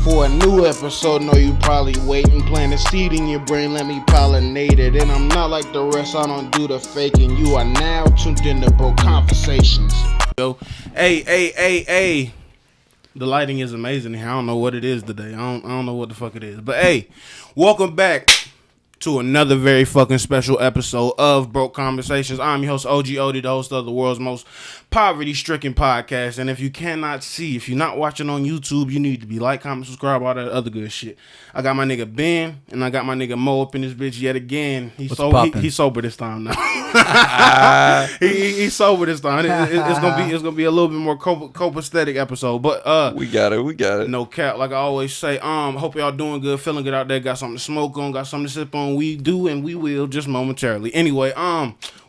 for a new episode. Know you probably waiting, plant a seed in your brain, let me pollinate it. And I'm not like the rest, I don't do the faking. You are now tuned into Bro Conversations. Yo, hey. The lighting is amazing here. I don't know what it is today. I don't know what the fuck it is. But hey, welcome back to another very fucking special episode of Broke Conversations. I'm your host, OG Odie, the host of the world's most poverty-stricken podcast. And if you cannot see, if you're not watching on YouTube, you need to be like, comment, subscribe, all that other good shit. I got my nigga Ben, and I got my nigga Mo up in this bitch yet again. He's sober this time now. He's sober this time. It's gonna be a little bit more copacetic episode. But we got it. No cap, like I always say. Hope y'all doing good, feeling good out there. Got something to smoke on, got something to sip on. We do and we will just momentarily. Anyway,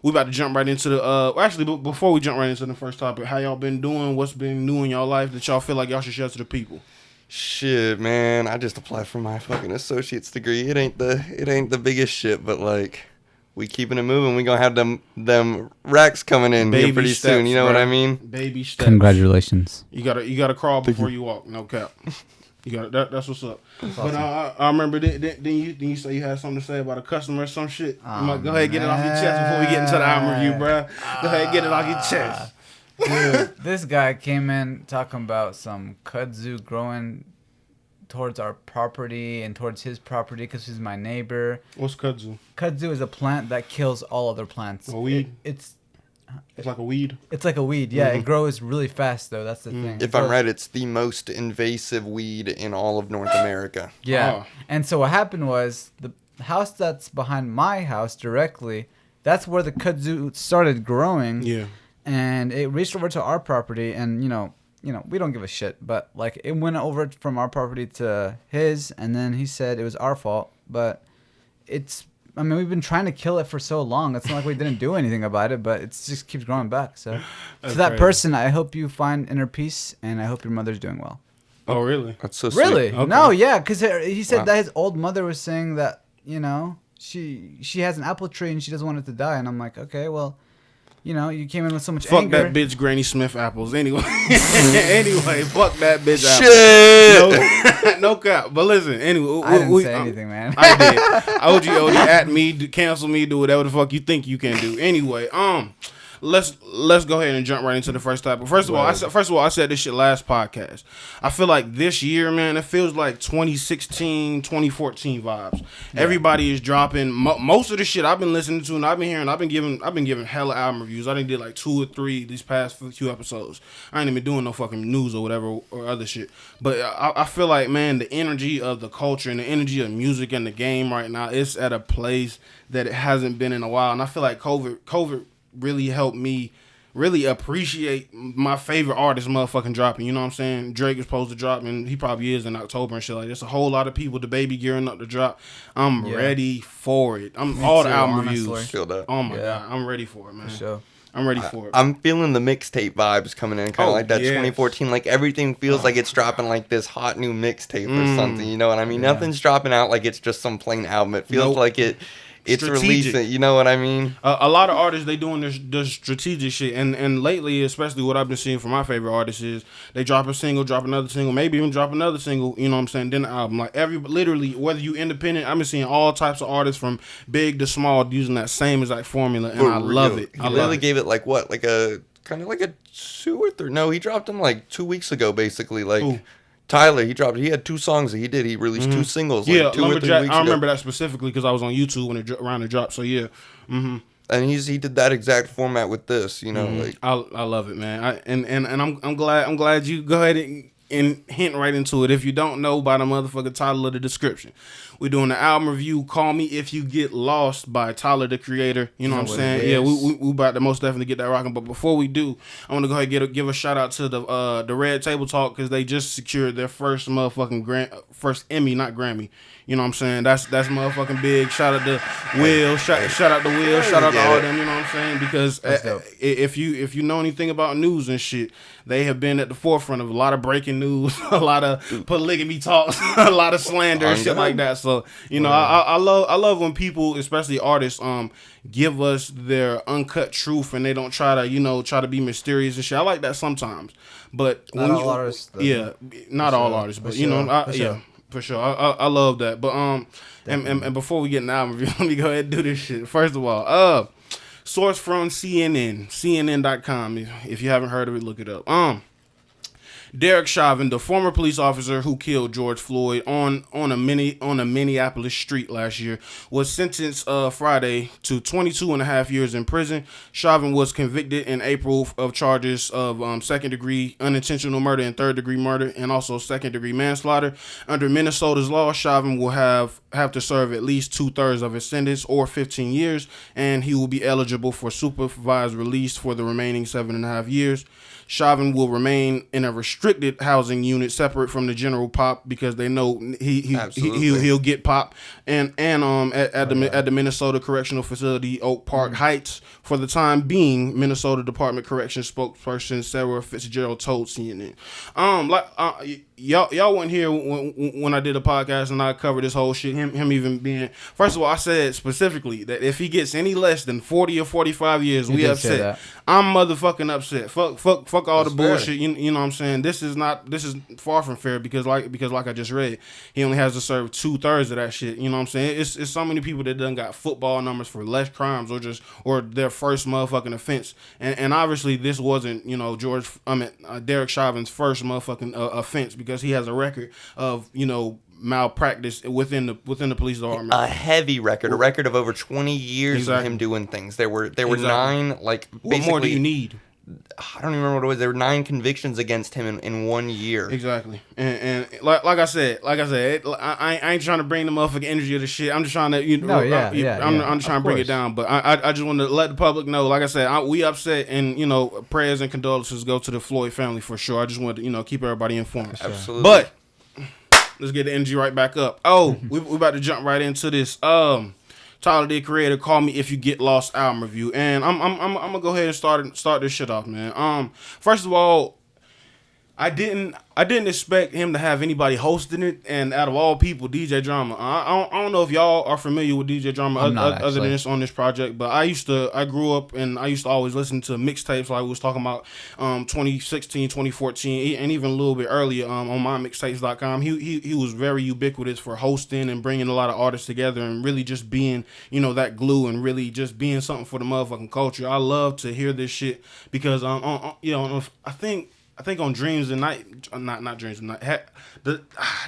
we about to jump right into the actually, but before we jump right into the first topic, how y'all been doing? What's been new in y'all life that y'all feel like y'all should share to the people? Shit, man, I just applied for my fucking associate's degree. It ain't the biggest shit, but like we keeping it moving. We gonna have them racks coming in here pretty soon. You know what I mean? Baby steps. Congratulations. You gotta crawl before you walk. No cap. You got that's what's up. That's awesome. But I remember didn't you say you had something to say about a customer or some shit? Go ahead and get it off your chest before we get into the album review, bro. Go ahead and get it off your chest. Dude, this guy came in talking about some kudzu growing towards our property and towards his property because he's my neighbor. What's kudzu? Kudzu is a plant that kills all other plants. A weed? It's like a weed? It's like a weed, yeah. Mm-hmm. It grows really fast, though. That's the thing. If I'm right, it's the most invasive weed in all of North America. Yeah. Oh. And so what happened was the house that's behind my house directly, that's where the kudzu started growing. Yeah. And it reached over to our property, and, you know, we don't give a shit. But, like, it went over from our property to his, and then he said it was our fault. But we've been trying to kill it for so long. It's not like we didn't do anything about it, but it just keeps growing back. So, to that person, I hope you find inner peace, and I hope your mother's doing well. Oh, really? That's so sweet. Really? Okay. No, yeah, because he said that his old mother was saying that, you know, she has an apple tree and she doesn't want it to die. And I'm like, okay, well, you know, you came in with so much anger. Fuck that bitch Granny Smith apples. Anyway, fuck that bitch apples. Shit. No cap. But listen, anyway. I didn't say anything, man. I did. OG at me, cancel me, do whatever the fuck you think you can do. Anyway, let's go ahead and jump right into the first topic. First of all, I said this shit last podcast. I feel like this year, man, it feels like 2016, 2014 vibes. Yeah. Everybody is dropping most of the shit I've been listening to and I've been hearing. I've been giving hella album reviews. I did like 2 or 3 these past few episodes. I ain't even doing no fucking news or whatever or other shit. But I feel like, man, the energy of the culture and the energy of music and the game right now, it's at a place that it hasn't been in a while. And I feel like COVID really helped me really appreciate my favorite artist motherfucking dropping. You know what I'm saying? Drake is supposed to drop, and he probably is in October and shit like that. There's a whole lot of people, the baby gearing up to drop. I'm ready for it. All the album reviews. Feel that. Oh my God. I'm ready for it, man. For sure. I'm ready for it. I'm feeling the mixtape vibes coming in, kind of like that 2014. Like everything feels like it's dropping like this hot new mixtape or something. You know what I mean? Yeah. Nothing's dropping out like it's just some plain album. It feels like it's releasing, you know what I mean? A lot of artists, they doing this strategic shit, and lately, especially what I've been seeing from my favorite artists is they drop a single, drop another single, maybe even drop another single. You know what I'm saying? Then the album, like literally, whether you independent, I've been seeing all types of artists from big to small using that same exact formula, and I love it. He really gave it like what, like a kind of like a 2 or 3. No, he dropped them like 2 weeks ago, basically, like. Ooh. Tyler, he had 2 songs that he did. He released 2 singles. Like 2 or 3 weeks ago. I remember that specifically because I was on YouTube when around the drop. So yeah, and he did that exact format with this. You know, like I love it, man. I'm glad you go ahead and hint right into it. If you don't know by the motherfucking title of the description, we're doing the album review. Call Me If You Get Lost by Tyler the Creator. You know what I'm saying? Yeah, we about to most definitely get that rocking. But before we do, I want to go ahead and give a shout out to the Red Table Talk because they just secured their first motherfucking first Emmy, not Grammy. You know what I'm saying? That's motherfucking big. Shout out to Will. Shout out to Will. Shout out to all them. You know what I'm saying? Because if you know anything about news and shit, they have been at the forefront of a lot of breaking news, a lot of polygamy talks, a lot of slander and shit like that. So you know, I love when people, especially artists, give us their uncut truth and they don't try to be mysterious and shit. I like that sometimes, but not all artists. Not all artists, but for sure. I love that. But and before we get an album review, let me go ahead and do this shit. First of all, source from CNN.com. If you haven't heard of it, look it up. Derek Chauvin, the former police officer who killed George Floyd on a Minneapolis street last year, was sentenced Friday to 22 and a half years in prison. Chauvin was convicted in April of charges of second-degree unintentional murder and third-degree murder, and also second-degree manslaughter. Under Minnesota's law, Chauvin will have to serve at least 2/3 of his sentence, or 15 years, and he will be eligible for supervised release for the remaining 7.5 years. Chauvin will remain in a restricted housing unit separate from the general pop because they know he'll get pop, and at the Minnesota Correctional Facility Oak Park Heights for the time being. Minnesota Department of Corrections spokesperson Sarah Fitzgerald told CNN. Y'all weren't here when I did a podcast and I covered this whole shit. Him even being, first of all, I said specifically that if he gets any less than 40 or 45 years, we upset. I'm motherfucking upset. Fuck all the bullshit. You know what I'm saying? This is far from fair because like I just read, he only has to serve 2/3 of that shit. You know what I'm saying? It's so many people that done got football numbers for less crimes or their first motherfucking offense. And obviously this wasn't, Derek Chauvin's first motherfucking offense, because he has a record of, malpractice within the police department. A heavy record, a record of over 20 years of him doing things. There were 9, like, basically. What more do you need? I don't even remember what it was. There were 9 convictions against him in 1 year. Exactly. And like I said, I ain't trying to bring the motherfucking energy of the shit. I'm just trying to, I'm just trying to bring it down. But I just want to let the public know, like I said, we upset, and, prayers and condolences go to the Floyd family for sure. I just want to, keep everybody informed. Absolutely. But let's get the energy right back up. We about to jump right into this. Tyler, the Creator, Call Me If You Get Lost album review, and I'm gonna go ahead and start this shit off, man. First of all, I didn't expect him to have anybody hosting it, and out of all people, DJ Drama. I don't know if y'all are familiar with DJ Drama other than this on this project, but I grew up and I used to always listen to mixtapes, like we was talking about 2016, 2014, and even a little bit earlier on mymixtapes.com. He was very ubiquitous for hosting and bringing a lot of artists together and really just being, that glue and really just being something for the motherfucking culture. I love to hear this shit because I think on Dreams and Night, not Dreams and Night, the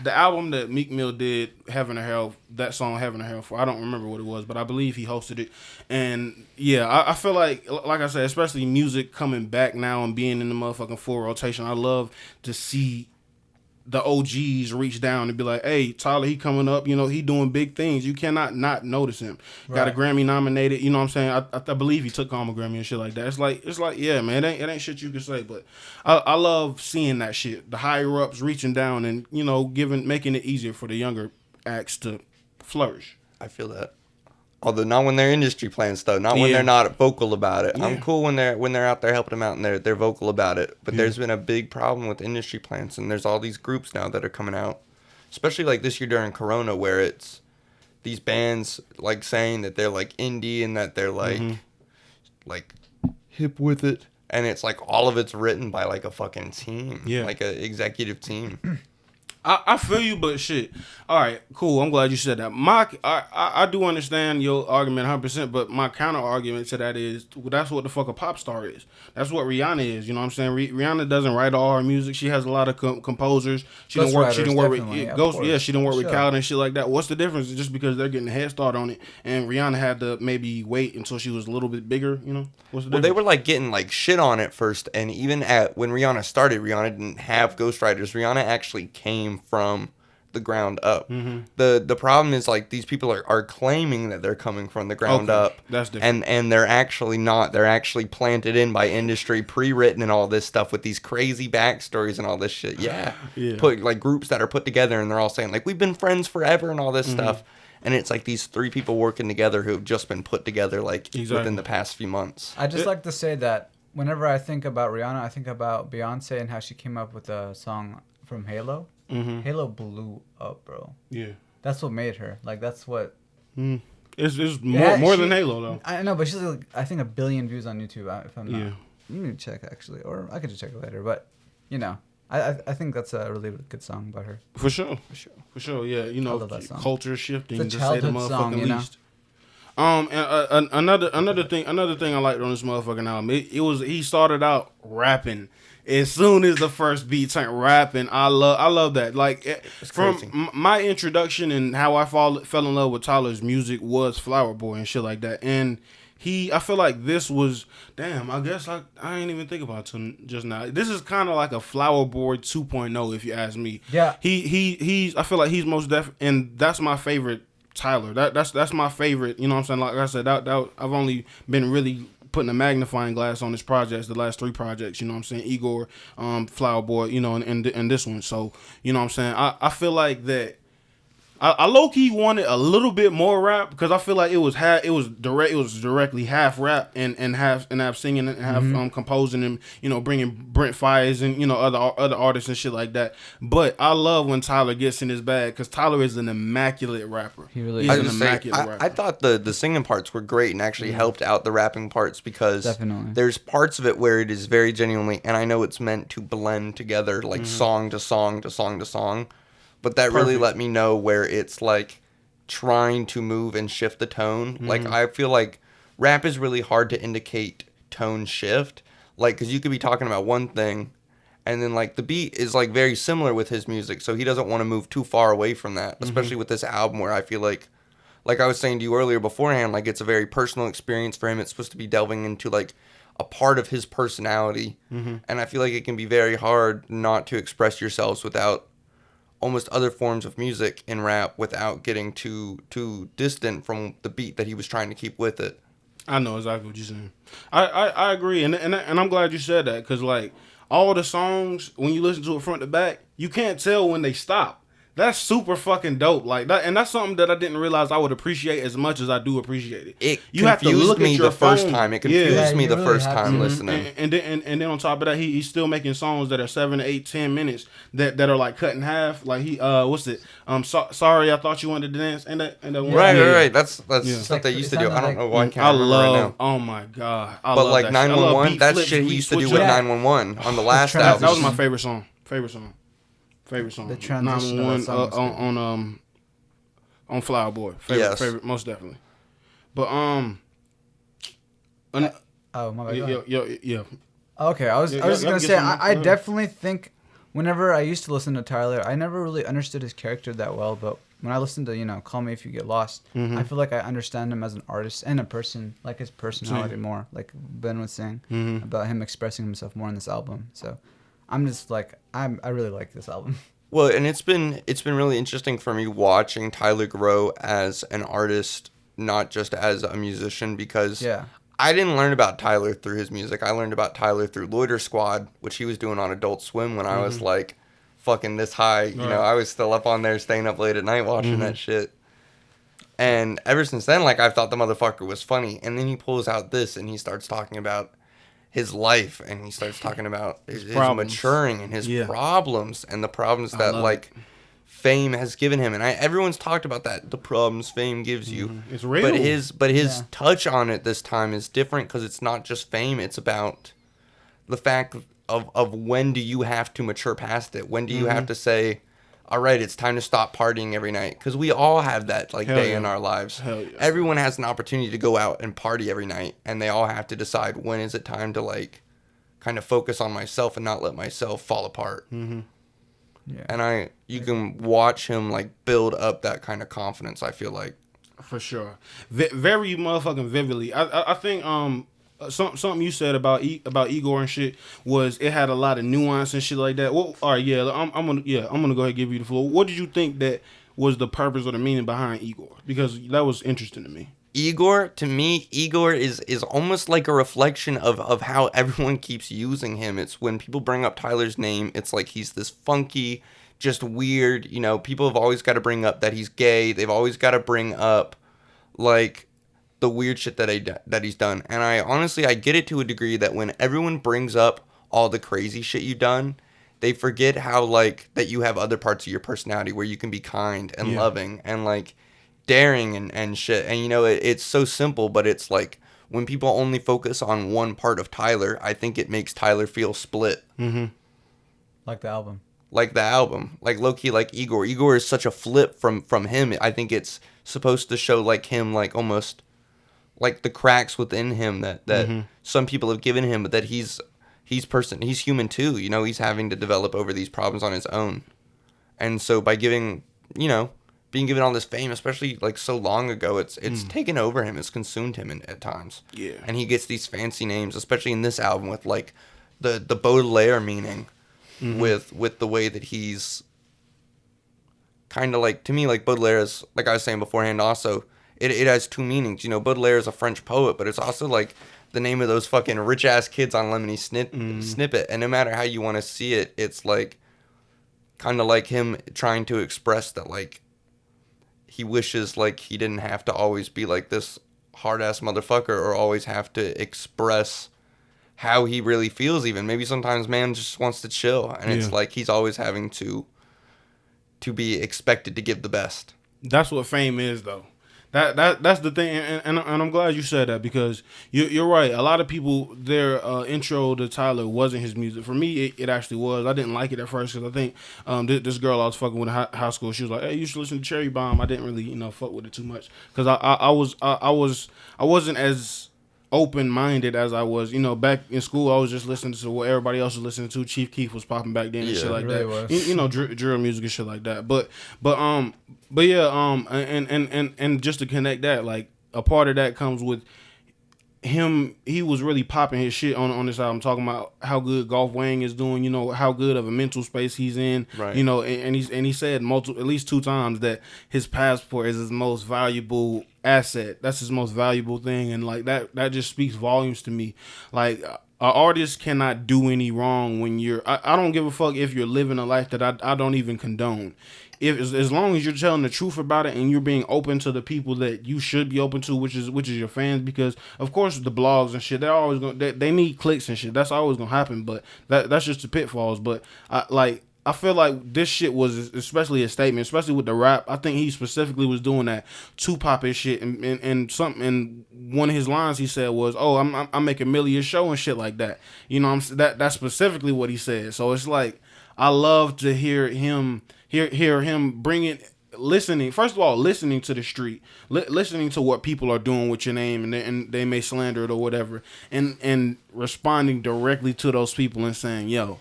album that Meek Mill did, Heaven or Hell, that song Heaven or Hell for, I don't remember what it was, but I believe he hosted it. And yeah, I feel like I said, especially music coming back now and being in the motherfucking full rotation, I love to see the OGs reach down and be like, hey, Tyler, he coming up, he doing big things. You cannot not notice him. Right. Got a Grammy nominated, you know what I'm saying? I believe he took home a Grammy and shit like that. It's like, yeah, man, it ain't shit you can say, but I love seeing that shit. The higher ups reaching down and, making it easier for the younger acts to flourish. I feel that. Although not when they're industry plants, though. Not when they're not vocal about it. Yeah. I'm cool when they're out there helping them out and they're vocal about it. But there's been a big problem with industry plants, and there's all these groups now that are coming out, especially like this year during Corona, where it's these bands like saying that they're like indie and that they're like like hip with it, and it's like all of it's written by like a fucking team, like an executive team. I feel you, but shit. All right, cool. I'm glad you said that. I do understand your argument 100%, but my counter argument to that is, that's what the fuck a pop star is. That's what Rihanna is. You know what I'm saying? Rihanna doesn't write all her music. She has a lot of composers. She didn't work with Ghost. Yeah, she didn't work with Khaled and shit like that. What's the difference? Just because they're getting a head start on it, and Rihanna had to maybe wait until she was a little bit bigger. What's the difference? Well, they were like getting like shit on it first, and even when Rihanna started, Rihanna didn't have ghostwriters. Rihanna actually came from the ground up. The problem is, like, these people are claiming that they're coming from the ground up. That's different. And they're actually not. They're actually planted in by industry, pre-written and all this stuff with these crazy backstories and all this shit. Yeah. Put like groups that are put together and they're all saying like, we've been friends forever and all this stuff. And it's like these 3 people working together who have just been put together like within the past few months. I just like to say that whenever I think about Rihanna, I think about Beyonce and how she came up with the song from Halo. Mm-hmm. Halo blew up, bro. Yeah. That's what made her. Like, that's what... It's more than Halo, though. I know, but she's, like, I think, 1 billion views on YouTube, if I'm not... Yeah. Let me check, actually. Or I could just check it later. But, you know, I think that's a really good song about her. For sure. Yeah, you know, culture shifting, it's a to say the motherfucking song, you know? least. And another thing I liked on this motherfucking album, he started out rapping. As soon as the first beat turned rapping, I love that. Like my introduction and how I fell in love with Tyler's music was Flower Boy and shit like that. And I feel like this was, damn, I guess I ain't even think about it just now. This is kind of like a Flower Boy 2.0, if you ask me. Yeah. I feel like he's most and that's my favorite Tyler. That's my favorite, you know what I'm saying? Like I said, that I've only been really putting a magnifying glass on his projects, the last 3 projects, you know what I'm saying? Igor, Flower Boy, you know, and this one. So, you know what I'm saying? I feel like that I low key wanted a little bit more rap because I feel like it was directly half rap and half singing and half composing and, you know, bringing Brent Fires and, you know, other artists and shit like that. But I love when Tyler gets in his bag because Tyler is an immaculate rapper. He really is. an immaculate rapper. I thought the singing parts were great and actually helped out the rapping parts because there's parts of it where it is very genuinely, and I know it's meant to blend together like song to song to song to song. But that really let me know where it's like trying to move and shift the tone. Like I feel like rap is really hard to indicate tone shift. Like, cause you could be talking about one thing and then like the beat is like very similar with his music. So he doesn't want to move too far away from that, especially with this album where I feel like I was saying to you earlier beforehand, like it's a very personal experience for him. It's supposed to be delving into like a part of his personality. And I feel like it can be very hard not to express yourselves without almost other forms of music in rap without getting too distant from the beat that he was trying to keep with it. I know exactly what you're saying. I agree, and I'm glad you said that because like all the songs when you listen to it front to back, you can't tell when they stop. That's super fucking dope. Like that, and that's something that I didn't realize I would appreciate as much as I do appreciate it. You have to look me at your the first time. It confused me the really first time listening. And then on top of that, he's still making songs that are 7 to 8, 10 minutes that are like cut in half. Like he what's it? Sorry, I thought you wanted to dance. And that one. Right. That's stuff they used to do. I don't know why I can't remember right now. Oh my god. But like 911, that's shit he used to do with 911 on the last album. That was my favorite song. The transition on Flower Boy. Favorite, most definitely. But oh my god. Yeah. Okay, I was just gonna say I definitely think whenever I used to listen to Tyler, I never really understood his character that well, but when I listen to, you know, Call Me If You Get Lost, I feel like I understand him as an artist and a person, like his personality more, like Ben was saying about him expressing himself more in this album. So I'm just like I really like this album. Well, and it's been really interesting for me watching Tyler grow as an artist, not just as a musician, because I didn't learn about Tyler through his music. I learned about Tyler through Loiter Squad, which he was doing on Adult Swim when I was like fucking this high. You know, I was still up on there staying up late at night watching that shit. And ever since then, like I've thought the motherfucker was funny. And then he pulls out this and he starts talking about his life and he starts talking about his maturing and his problems and the problems that like fame has given him. And everyone's talked about that, the problems fame gives you. It's real. But his touch on it this time is different because it's not just fame. It's about the fact of when do you have to mature past it? When do you have to say, all right, it's time to stop partying every night? Because we all have that day in our lives. Hell yeah. Everyone has an opportunity to go out and party every night, and they all have to decide when is it time to like kind of focus on myself and not let myself fall apart. Yeah. And you can watch him like build up that kind of confidence. I feel like for sure, very motherfucking vividly. I think something you said about Igor and shit was it had a lot of nuance and shit like that. Well, all right, I'm gonna go ahead and give you the floor. What did you think that was the purpose or the meaning behind Igor? Because that was interesting to me. Igor is almost like a reflection of how everyone keeps using him. It's when people bring up Tyler's name, it's like he's this funky, just weird, you know, people have always got to bring up that he's gay. They've always got to bring up like the weird shit that he's done. And I honestly get it to a degree that when everyone brings up all the crazy shit you've done, they forget how like that you have other parts of your personality where you can be kind and loving and like daring and shit. And you know, it's so simple, but it's like when people only focus on one part of Tyler, I think it makes Tyler feel split. Mm-hmm. Like the album. Like the album, like low-key, like Igor. Igor is such a flip from him. I think it's supposed to show like him, like almost like the cracks within him that some people have given him, but that he's human too. You know, he's having to develop over these problems on his own. And so by giving, you know, being given all this fame, especially like so long ago, it's taken over him. It's consumed him at times. Yeah. And he gets these fancy names, especially in this album with like the Baudelaire meaning. With the way that he's kind of like, to me, like Baudelaire is, like I was saying beforehand, also it has two meanings. You know, Baudelaire is a French poet, but it's also like the name of those fucking rich ass kids on Lemony Snippet. And no matter how you want to see it, it's like kind of like him trying to express that like he wishes like he didn't have to always be like this hard ass motherfucker or always have to express how he really feels. Even maybe sometimes man just wants to chill, and it's like he's always having to be expected to give the best. That's what fame is, though. That's the thing, and I'm glad you said that, because you're right. A lot of people, their intro to Tyler wasn't his music. For me, it actually was. I didn't like it at first because I think this girl I was fucking with in high school, she was like, "Hey, you should listen to Cherry Bomb." I didn't really fuck with it too much because I wasn't as open-minded as I was, back in school. I was just listening to what everybody else was listening to. Chief Keef was popping back then and shit like really that. Drill music and shit like that. But yeah, and just to connect that, like a part of that comes with him. He was really popping his shit on this album, talking about how good Golf Wang is doing, how good of a mental space he's in, right. And he said at least 2 times that his passport is his most valuable asset. That's his most valuable thing, and like that just speaks volumes to me. Like an artist cannot do any wrong when I don't give a fuck if you're living a life that I don't even condone. If as long as you're telling the truth about it and you're being open to the people that you should be open to, which is your fans, because of course the blogs and shit, they're always they need clicks and shit. That's always gonna happen, but that's just the pitfalls. But I feel like this shit was especially a statement, especially with the rap. I think he specifically was doing that to pop his shit, and something. And one of his lines he said was, "Oh, I'm making $1 million a show and shit like that." That's specifically what he said. So it's like I love to hear him bringing. Listening, first of all, listening to the street, listening to what people are doing with your name, and they may slander it or whatever, and responding directly to those people and saying, "Yo,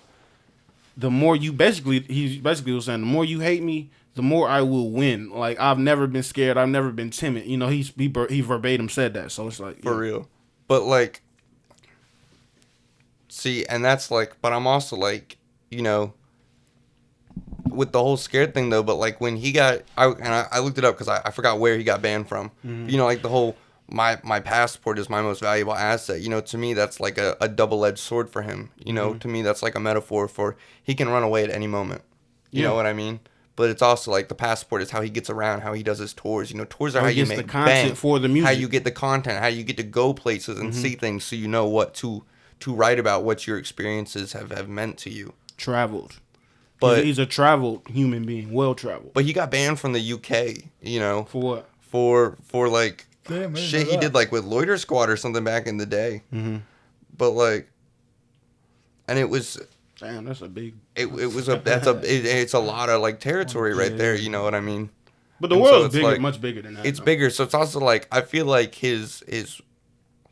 the more you he basically was saying, the more you hate me, the more I will win. Like I've never been scared, I've never been timid." He verbatim said that, so it's like for real. But like, see, and that's like, but I'm also like, with the whole scared thing though, but like when he got, I looked it up because I forgot where he got banned from. Mm-hmm. Like the whole my passport is my most valuable asset. To me that's like a double-edged sword for him. To me that's like a metaphor for he can run away at any moment. You know what I mean? But it's also like the passport is how he gets around, how he does his tours. Tours are how you make the content for the music, how you get the content, how you get to go places and see things, so you know what to write about, what your experiences have meant to you. Traveled. But he's a traveled human being, well traveled. But he got banned from the UK, For what? For like shit he did like with Loiter Squad or something back in the day. Mm-hmm. But like, and it was. Damn, that's a big. It's a lot of like territory right there. You know what I mean? But the world is bigger, like, much bigger than that. It's bigger, so it's also like I feel like his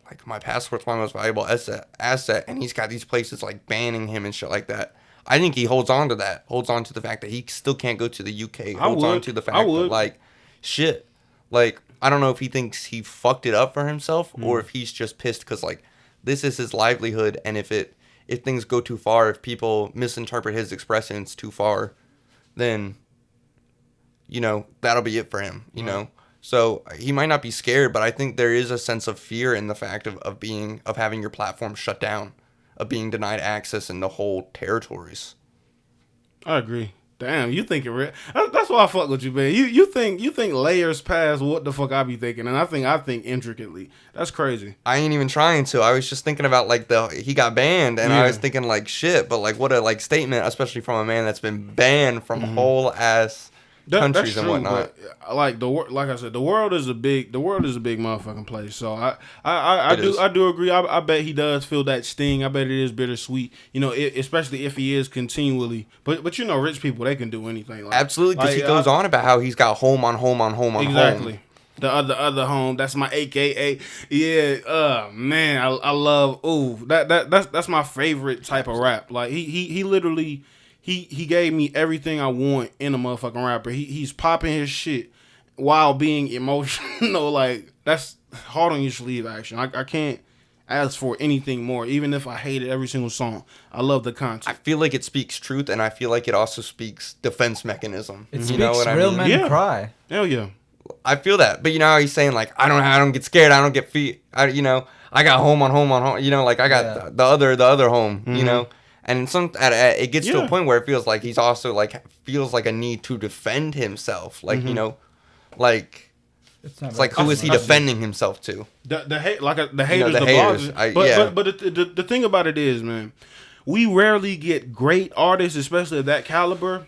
like my passport's my most valuable asset, and he's got these places like banning him and shit like that. I think he holds on to that. Holds on to the fact that he still can't go to the UK. Holds on to the fact that like shit. Like I don't know if he thinks he fucked it up for himself or if he's just pissed because like this is his livelihood, and if things go too far, if people misinterpret his expressions too far, then that'll be it for him. You know. So he might not be scared, but I think there is a sense of fear in the fact of having your platform shut down, of being denied access in the whole territories. I agree. Damn, you thinking real? That's why I fuck with you, man. You think layers past what the fuck I be thinking, and I think intricately. That's crazy. I ain't even trying to. I was just thinking about like he got banned, and I was thinking like shit, but like what a like statement, especially from a man that's been banned from whole ass countries and whatnot. But like like I said, the world is a big motherfucking place. So I do agree. I bet he does feel that sting. I bet it is bittersweet. You know, especially if he is continually. But you know, rich people, they can do anything. Like, absolutely, because he goes on about how he's got home on home. Exactly. The other home. That's my AKA. Yeah. Man, I love. Ooh, that's my favorite type of rap. Like he literally. He gave me everything I want in a motherfucking rapper. He's popping his shit while being emotional. Like, that's hard on your sleeve action. I can't ask for anything more, even if I hated every single song. I love the content. I feel like it speaks truth, and I feel like it also speaks defense mechanism. It speaks know what real I mean? Men cry. Hell yeah. I feel that. But you know how he's saying, like, I don't get scared, I don't get feet. I got home on home. You know, like I got the other home, you know? And it gets to a point where it feels like he's also like feels like a need to defend himself, like you know, like it's like who is he defending himself to? The haters, the bloggers. But the thing about it is, man, we rarely get great artists, especially of that caliber,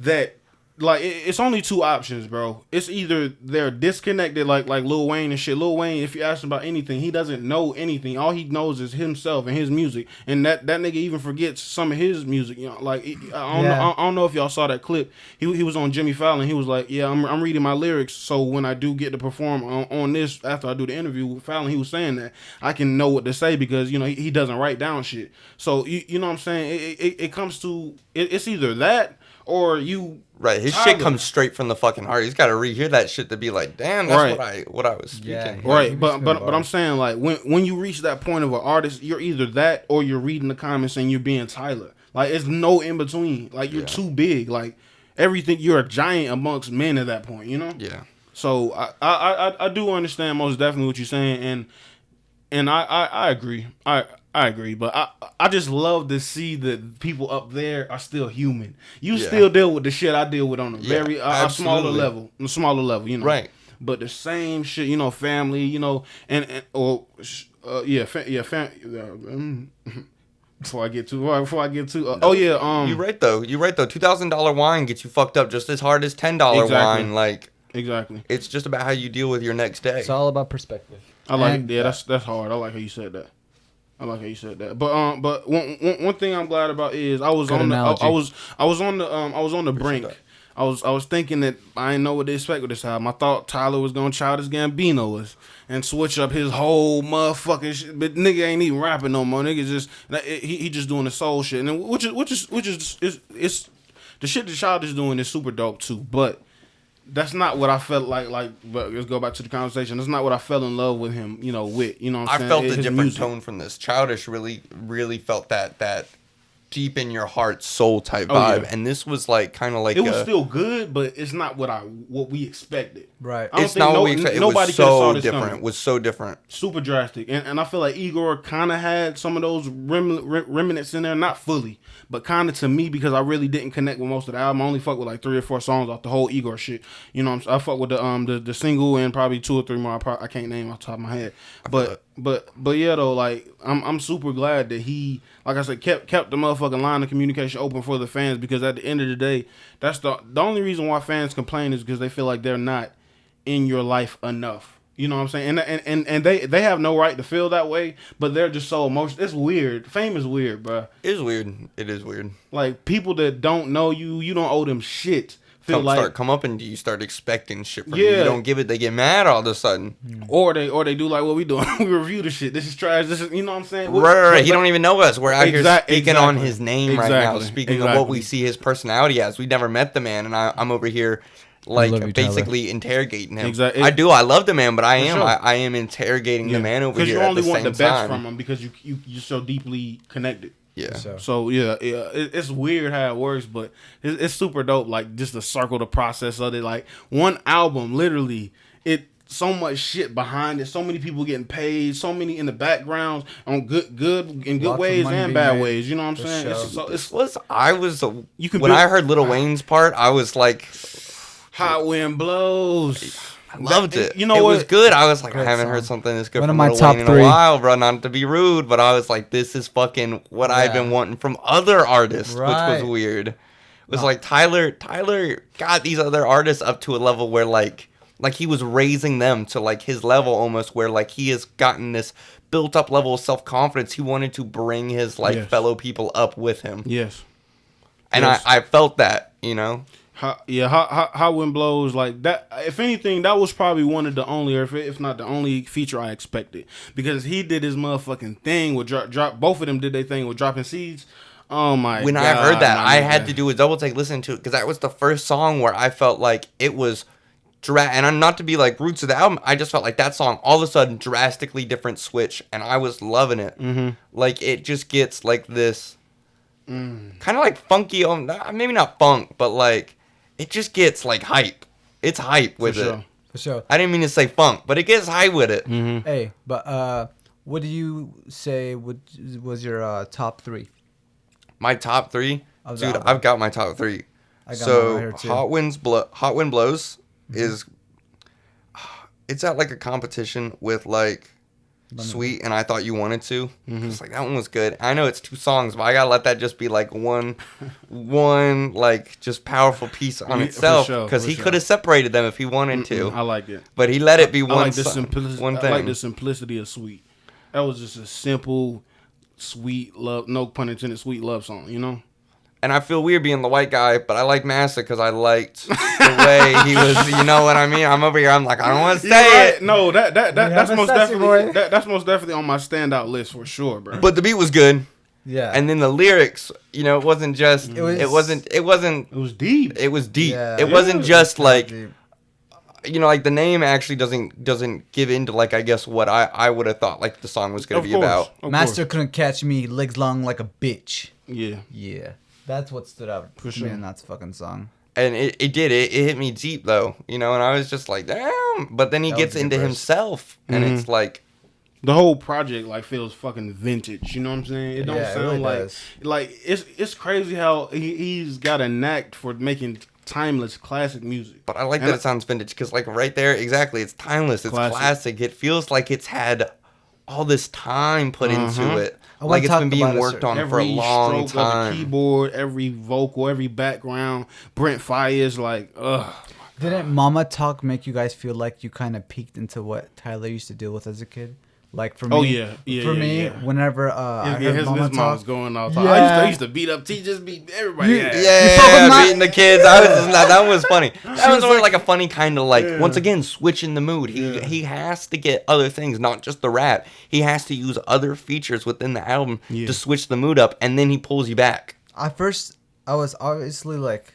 that. Like, it's only two options, bro. It's either they're disconnected, like Lil Wayne and shit. Lil Wayne, if you ask him about anything, he doesn't know anything. All he knows is himself and his music. And that nigga even forgets some of his music. You know, like I don't know if y'all saw that clip. He was on Jimmy Fallon. He was like, "Yeah, I'm reading my lyrics, so when I do get to perform on this after I do the interview with Fallon, he was saying that I can know what to say because you know he doesn't write down shit. So you know what I'm saying? It comes to it's either that or you." Right, his shit comes straight from the fucking heart. He's got to rehear that shit to be like, damn, that's what I was speaking. Yeah, right, but I'm saying like when you reach that point of an artist, you're either that or you're reading the comments and you're being Tyler. Like it's no in between. Like you're too big. Like everything, you're a giant amongst men at that point. You know. Yeah. So I do understand most definitely what you're saying, and I agree. I agree, but I just love to see that people up there are still human. You still deal with the shit I deal with on a very smaller level, you know. Right. But the same shit, you know, family, you know, before I get too, You're right though. $2,000 wine gets you fucked up just as hard as $10 wine. Like exactly. It's just about how you deal with your next day. It's all about perspective. I like that's hard. I like how you said that. But one thing I'm glad about is I was on the brink. I was thinking that I didn't know what to expect with this album. I thought Tyler was gonna Childish Gambino us and switch up his whole motherfucking shit. But nigga ain't even rapping no more. Nigga just he just doing the soul shit. And which is it's the shit that Childish doing is super dope too. But that's not what I felt like. But let's go back to the conversation. That's not what I fell in love with him. You know, with you know. What I'm saying? I felt a different tone from this. Childish really felt that deep in your heart soul type vibe, and this was like kind of like it was still good, but it's not what we expected. Right. It's not what we expected. Nobody could have saw this coming. It was so different. Super drastic, and I feel like Igor kind of had some of those remnants in there, not fully. But kind of to me, because I really didn't connect with most of the album. I only fuck with like 3 or 4 songs off the whole Igor shit. You know, I fuck with the single and probably 2 or 3 more. I can't name off the top of my head. But yeah though, like I'm super glad that he, like I said, kept the motherfucking line of communication open for the fans, because at the end of the day, that's the only reason why fans complain is because they feel like they're not in your life enough. You know what I'm saying? And they have no right to feel that way, but they're just so emotional. It's weird. Fame is weird, bro. It is weird. It is weird. Like, people that don't know you, you don't owe them shit. Come up and you start expecting shit from you. You don't give it, they get mad all of a sudden. Or they do like what we doing. We review the shit. This is trash. This is, you know what I'm saying? Right. He don't even know us. We're out here speaking on his name right now. Speaking of what we see his personality as. We never met the man, and I'm over here like basically interrogating him. Exactly. I do. I love the man, but I am interrogating the man over here. Because you only want the best from him because you're so deeply connected. Yeah. So it's weird how it works, but it's super dope. Like, just to circle the process of it. Like, one album, literally, it so much shit behind it. So many people getting paid. So many in the backgrounds on good ways and bad ways. You know what I'm saying? When I heard Lil Wayne's part, I was like, Hot Wind Blows. I loved it. You know it what? was good. I was like, I haven't heard something this good One from of my Lil top Wayne in 3. a while, bro. Not to be rude, but I was like, this is fucking what I've been wanting from other artists, which was weird. It was like Tyler got these other artists up to a level where like he was raising them to like his level almost, where like he has gotten this built up level of self-confidence. He wanted to bring his fellow people up with him. Yes. And I felt that, you know. Hot Wind Blows, like that. If anything, that was probably one of the only, or if not the only feature I expected, because he did his motherfucking thing with drop. Both of them did their thing with dropping seeds. Oh my god! When I heard that, I had to do a double take listen to it, because that was the first song where I felt like it was and I'm not to be like roots of the album. I just felt like that song all of a sudden drastically different switch, and I was loving it. Mm-hmm. Like it just gets like this kind of like funky, maybe not funk, but like. It just gets like hype. It's hype with it. For sure. I didn't mean to say funk, but it gets hype with it. Mm-hmm. Hey, but what do you say was your top 3? My top 3? Dude, I've got my top 3. I got mine right here too. Hot Wind Blows is... It's at like a competition with like Sweet and I Thought You Wanted To. It's like that one was good. I know it's 2 songs, but I gotta let that just be like one like just powerful piece on itself, because he could have separated them if he wanted to. I like it, but he let it be one. I like one thing. I like the simplicity of Sweet. That was just a simple, sweet love, no pun intended, sweet love song. You know. And I feel weird being the white guy, but I like Massa because I liked the way he was. You know what I mean? I'm over here. I'm like, I don't want to say it. No, that's most definitely that's most definitely on my standout list for sure, bro. But the beat was good. Yeah. And then the lyrics, you know, it wasn't just. It was deep. It was deep. Yeah. It wasn't just like. Deep. You know, like the name actually doesn't give into like I guess what I would have thought like the song was gonna be about. Master couldn't catch me, legs long like a bitch. Yeah. Yeah. That's what stood out for me in that fucking song. And it hit me deep though, you know, and I was just like, damn. But then he gets into himself, and it's like the whole project like feels fucking vintage. You know what I'm saying? It don't sound really like it's crazy how he's got a knack for making timeless classic music. But I like that it sounds vintage, because like right there, exactly, it's timeless. It's classic. It feels like it's had all this time put into it. Like it's been being worked on for a long time. Every keyboard, every vocal, every background. Brent Faiyaz, like, ugh. Didn't Mama Talk make you guys feel like you kind of peeked into what Tyler used to deal with as a kid? Like for me, whenever I heard his Mama mom's Talk, going all the time. I used to beat up teachers, beat everybody. Beating the kids. That one was funny. That was only like a funny kind of like once again switching the mood. He has to get other things, not just the rap. He has to use other features within the album to switch the mood up, and then he pulls you back. At first, I was obviously like.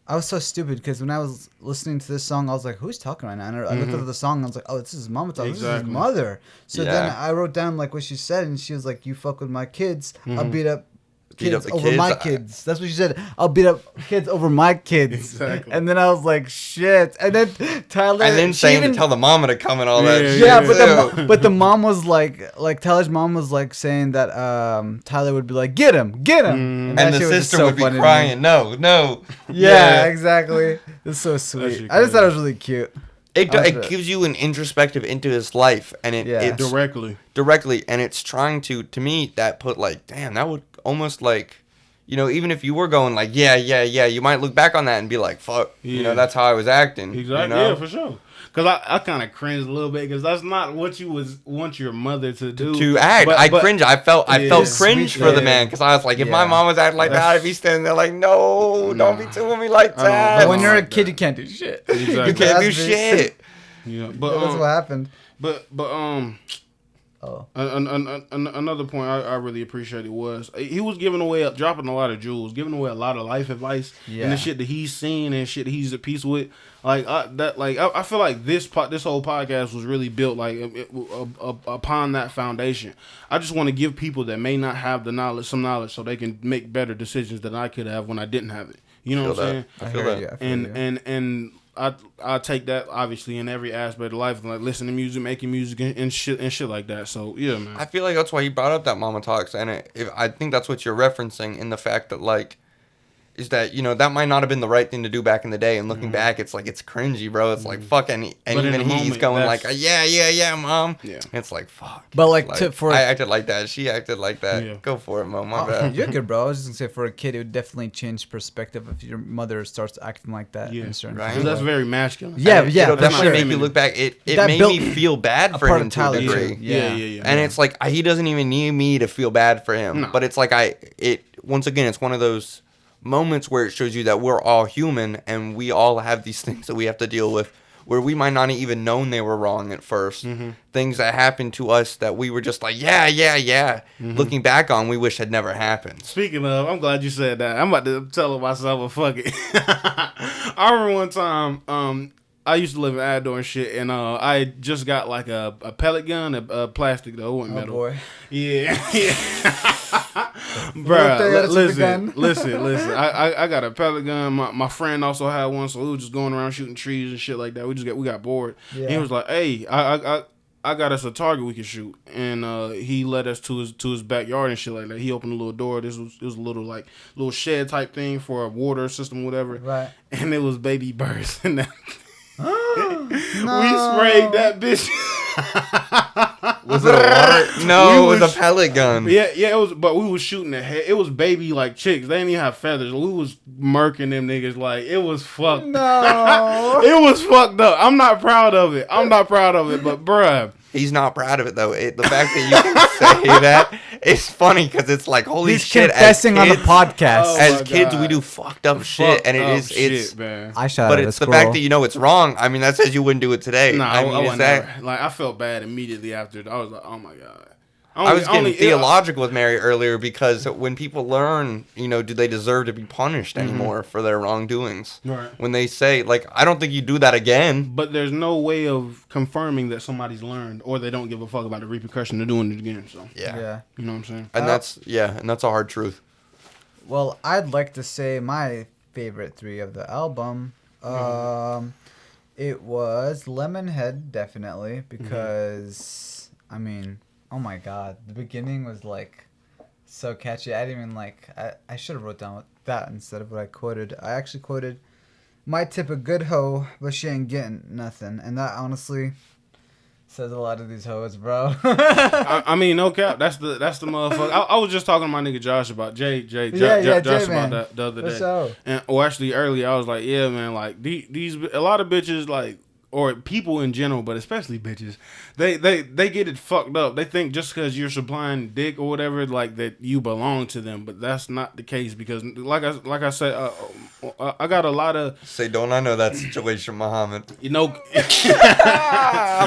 I was so stupid because when I was listening to this song, I was like, "Who's talking right now?" And I looked at the song, and I was like, "Oh, this is Mama Talk. This is his mother." So then I wrote down like what she said, and she was like, "You fuck with my kids, I'll beat up kids over my kids." That's what she said. I'll beat up kids over my kids. Exactly. And then I was like, "Shit!" And then Tyler, and then saying to tell the mama to come and all that. But the mom was like Tyler's mom was like saying that Tyler would be like, "Get him!" And the sister would be crying, "No." Yeah, exactly. It's so sweet. I just thought it was really cute. It gives you an introspective into his life, and it's directly, and it's trying to me that put like, damn, that would almost like, you know, even if you were going like, yeah, you might look back on that and be like, fuck, you know, that's how I was acting. Exactly. You know? Yeah, for sure. Because I kind of cringed a little bit, because that's not what you want your mother to do. To act. I cringe. I felt cringe for the man, because I was like, if my mom was acting like that, I'd be standing there like, no, don't be doing me like that. But when you're a kid, you can't do shit. Exactly. You can't do shit. Yeah, but that's what happened. Another point I really appreciated was he was dropping a lot of jewels, giving away a lot of life advice, and the shit that he's seen and shit that he's at peace with. I feel like this whole podcast was really built like upon that foundation. I just want to give people that may not have the knowledge some knowledge so they can make better decisions than I could have when I didn't have it. You know what I'm saying? I feel that. And I take that obviously in every aspect of life, like listening to music, making music, and shit like that. So yeah, man. I feel like that's why he brought up that Mama Talks, and I think that's what you're referencing in the fact that like. Is that, that might not have been the right thing to do back in the day. And looking back, it's like, it's cringy, bro. It's like, fuck. And even he's going like, yeah, mom. Yeah. It's like, fuck. But like, I acted like that. She acted like that. Yeah. Go for it, mom. My bad. You're good, bro. I was just going to say, for a kid, it would definitely change perspective if your mother starts acting like that. Yeah. In certain Right. That's very masculine. Yeah, It'll definitely make you look back. It made me feel bad for him to a degree. Yeah. And it's like, he doesn't even need me to feel bad for him. No. But it's like, once again, it's one of those moments where it shows you that we're all human and we all have these things that we have to deal with where we might not even known they were wrong at first. Things that happened to us that we were just like, yeah. Looking back on, we wish had never happened. Speaking of, I'm glad you said that. I'm about to tell myself, well, fuck it. I remember one time, I used to live in Ador and shit, and I just got like a pellet gun, a plastic though, it wasn't metal. Oh boy. Yeah. Bruh, listen. I got a pellet gun. My friend also had one, so we were just going around shooting trees and shit like that. We got bored. Yeah. And he was like, "Hey, I got us a target we can shoot," and he led us to his backyard and shit like that. He opened a little door. It was a little shed type thing for a water system, whatever. Right. And it was baby birds in that. No. We sprayed that bitch. Was it a water? No, it was a pellet gun. Yeah, it was. But we was shooting the head. It was baby like chicks. They didn't even have feathers. We was murking them niggas like it was fucked. No, it was fucked up. I'm not proud of it. But bruh. He's not proud of it though. The fact that you can say that is funny because it's like holy he's shit. Confessing on the podcast. As kids, we do fucked up shit, and it's. Man. I shot but at it's a the fact that you know it's wrong. I mean, that says you wouldn't do it today. No, I mean, never. Like I felt bad immediately after. I was like, oh my god. I was getting theological with Mary earlier because when people learn, do they deserve to be punished anymore for their wrongdoings? Right. When they say, like, I don't think you do that again. But there's no way of confirming that somebody's learned or they don't give a fuck about the repercussion of doing it again. So yeah. You know what I'm saying? And that's a hard truth. Well, I'd like to say my favorite 3 of the album. It was Lemonhead, definitely, because, I mean... Oh my god, the beginning was like so catchy. I didn't even I should have wrote down that instead of what I quoted. I actually quoted, "Might tip a good hoe, but she ain't getting nothing." And that honestly says a lot of these hoes, bro. I mean, no cap. That's the motherfucker. I was just talking to my nigga Josh about Josh about that the other day. Sure. And actually earlier I was like, yeah, man, like these a lot of bitches like. Or people in general, but especially bitches, they get it fucked up. They think just because you're supplying dick or whatever, like that you belong to them, but that's not the case because, like I said, I got a lot of. Say, don't I know that situation, Muhammad?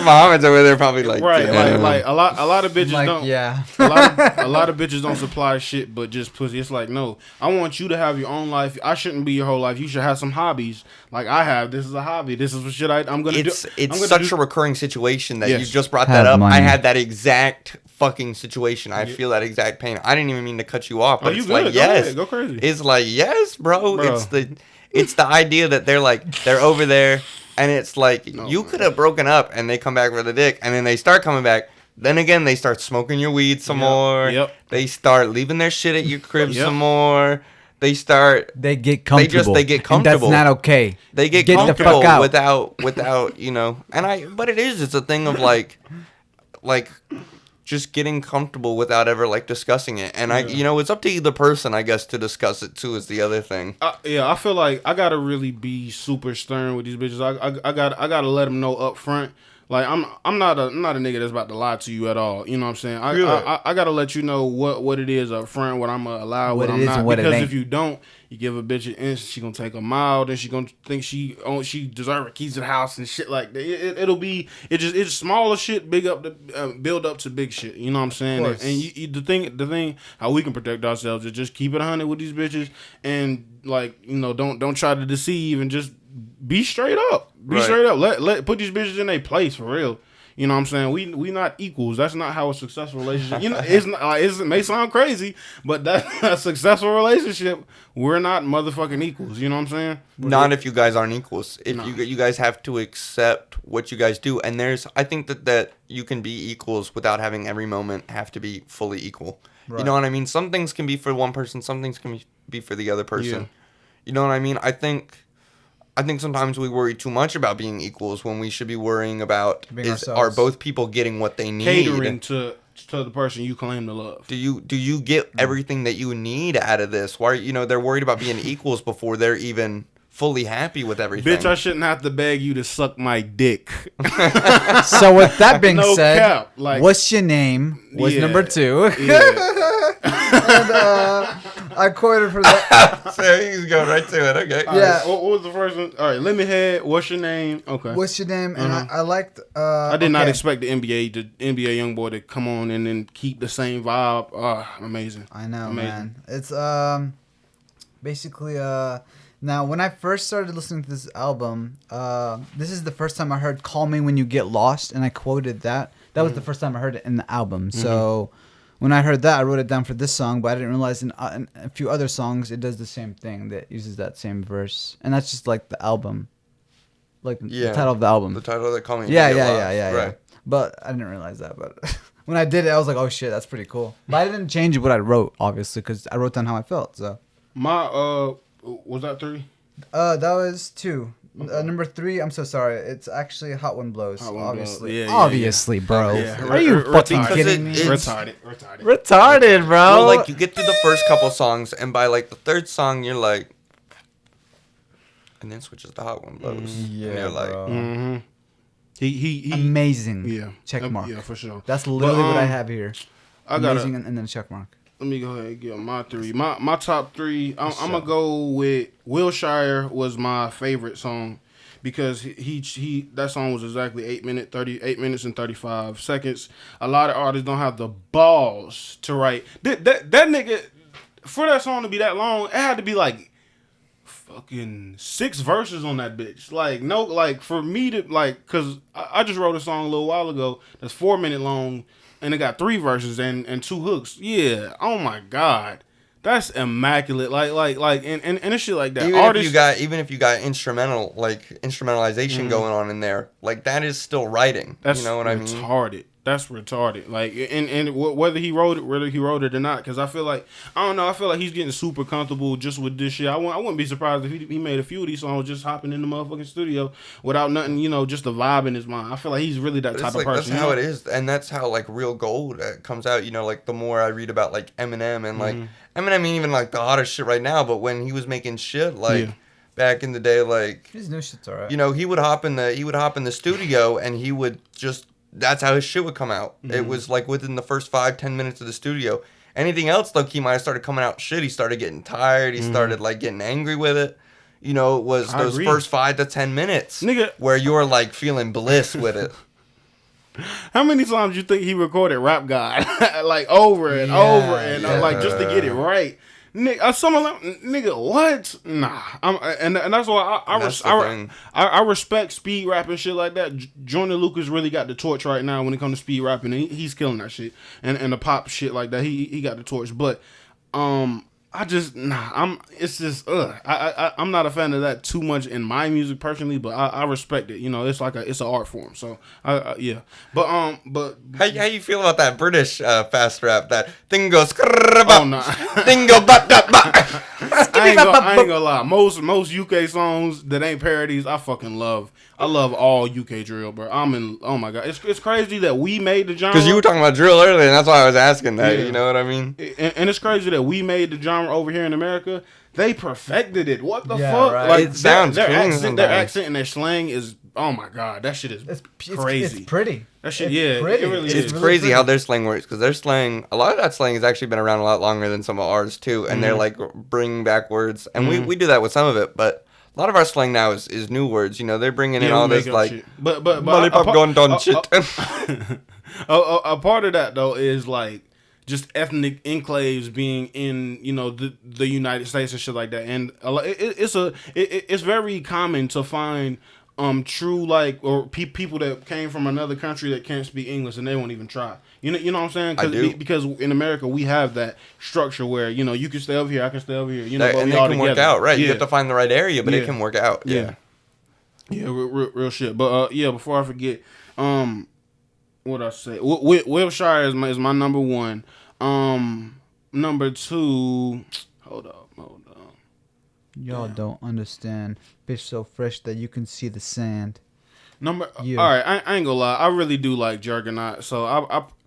Muhammad's over there probably like right, like a lot of bitches don't. Yeah, a lot of bitches don't supply shit, but just pussy. It's like no, I want you to have your own life. I shouldn't be your whole life. You should have some hobbies like I have. This is a hobby. This is what shit I'm gonna. It's such a recurring situation that you just brought that up. Money. I had that exact fucking situation. I feel that exact pain. I didn't even mean to cut you off, but it's like yes, go crazy. It's like yes, bro. It's the idea that they're over there, and it's like you could have broken up, and they come back with a dick, and then they start coming back. Then again, they start smoking your weed some more. Yep. They start leaving their shit at your crib some more. They get comfortable. They get comfortable. And that's not okay. They get comfortable without but it's a thing of like just getting comfortable without ever like discussing it. And it's up to either person, I guess, to discuss it too is the other thing. I feel like I gotta really be super stern with these bitches. I gotta let them know up front. Like I'm not a nigga that's about to lie to you at all. You know what I'm saying? I gotta let you know what it is up front, what I'm gonna allow, what I'm not. Because if you don't, you give a bitch an inch, she gonna take a mile, then she gonna think she deserve a keys to the house and shit like that. It's smaller shit, build up to big shit. You know what I'm saying? And the thing how we can protect ourselves is just keep it 100 with these bitches and don't try to deceive and just be straight up. Be straight up. Let put these bitches in their place for real. You know what I'm saying? We not equals. That's not how a successful relationship. You know, it's not. Like, it may sound crazy, but that's a successful relationship. We're not motherfucking equals. You know what I'm saying? Not if you guys aren't equals. If you guys have to accept what you guys do, and I think that you can be equals without having every moment have to be fully equal. Right. You know what I mean? Some things can be for one person, some things can be for the other person. Yeah. You know what I mean? I think sometimes we worry too much about being equals when we should be worrying about are both people getting what they need? Catering to the person you claim to love. Do you get everything that you need out of this? Why they're worried about being equals before they're even fully happy with everything. Bitch, I shouldn't have to beg you to suck my dick. So with that being said, what's your name? Was number 2. Yeah. And I quoted for that. So he's going right to it. Okay. Yeah. What was the first one? All right. Let me head. What's your name? Okay. What's your name? And I liked. I did not expect the NBA YoungBoy to come on and then keep the same vibe. Amazing. I know, amazing. Man. It's basically Now, when I first started listening to this album, this is the first time I heard "Call Me When You Get Lost," and I quoted that. That was the first time I heard it in the album. So when I heard that, I wrote it down for this song, but I didn't realize in a few other songs it does the same thing, that uses that same verse, and that's just like the album, like the title of the album. The title of the "Call Me." Yeah. But I didn't realize that. But when I did it, I was like, "Oh shit, that's pretty cool." But I didn't change what I wrote, obviously, because I wrote down how I felt. So was that 3? That was 2. Okay. Number 3, I'm so sorry. It's actually Hot One Blows. Obviously. Yeah, obviously, bro. Yeah. Are you fucking kidding me? Retarded, bro. Well, like, you get through the first couple songs, and by like the third song, you're like, and then switches to Hot One Blows. Yeah, and you're like, mm-hmm. He amazing. Yeah, check mark. Yeah, for sure. That's literally what I have here. Amazing, and then check mark. Let me go ahead and get my 3. My top 3. I'm gonna go with Wilshire was my favorite song because he that song was exactly 8 minutes and 35 seconds. A lot of artists don't have the balls to write that nigga for that song to be that long. It had to be like fucking 6 verses on that bitch. Like no, like for me to like, cause I just wrote a song a little while ago that's 4 minute long. And it got 3 verses and 2 hooks. Yeah. Oh my God. That's immaculate. Like and it's shit like that. Even if you got instrumentalization going on in there, like that is still writing. That's you know what I mean? Retarded. That's retarded. Like and whether he wrote it or not, because I feel like he's getting super comfortable just with this shit. I wouldn't be surprised if he made a few of these songs just hopping in the motherfucking studio without nothing, just the vibe in his mind. I feel like he's really that type of person. That's how it is, and that's how like real gold comes out. Like the more I read about like Eminem and like Eminem ain't even like the hottest shit right now, but when he was making shit like. Back in the day, like his new shit's alright. He would hop in the studio and he would just. That's how his shit would come out. It was like within the first 5-10 minutes of the studio. Anything else, though, he might have started coming out shit. He started getting tired. He started like getting angry with it. It was those first 5 to 10 minutes where you're like feeling bliss with it. How many times you think he recorded Rap God like over and over and like just to get it right? Nigga, what? Nah, and that's why I respect speed rap and shit like that. Jordan Lucas really got the torch right now when it comes to speed rapping, and he's killing that shit. And the pop shit like that, he got the torch. But it's just I'm not a fan of that too much in my music personally, but I respect it. It's like it's an art form. So yeah. But how you feel about that British fast rap? That thing goes thing go I ain't gonna lie. Most UK songs that ain't parodies, I fucking love. I love all UK drill, bro. Oh my God. It's crazy that we made the genre. Because you were talking about drill earlier, and that's why I was asking that. Yeah. You know what I mean? And it's crazy that we made the genre over here in America. They perfected it. What the fuck? Right. Like it sounds their accent and their slang is. Oh my God, that shit is crazy. It's pretty. That shit, it's pretty. It really is. It's crazy how their slang works, because their slang, a lot of that slang has actually been around a lot longer than some of ours too, and they're like bringing back words, and we do that with some of it, but a lot of our slang now is new words. They're bringing in all this like, shit. But lollipop gone done shit. A part of that though is like just ethnic enclaves being in the United States and shit like that, and it's very common to find true like or people that came from another country that can't speak English and they won't even try. You know what I'm saying? Because in America we have that structure where you can stay over here, I can stay over here. But and we it all can together. work out, right? Yeah. You have to find the right area, but it can work out. Yeah, real shit. But before I forget, what I say? Wilshire is my number one. Number two. Hold up. Y'all don't understand. Bitch so fresh that you can see the sand. All right, I ain't gonna lie. I really do like Juggernaut, so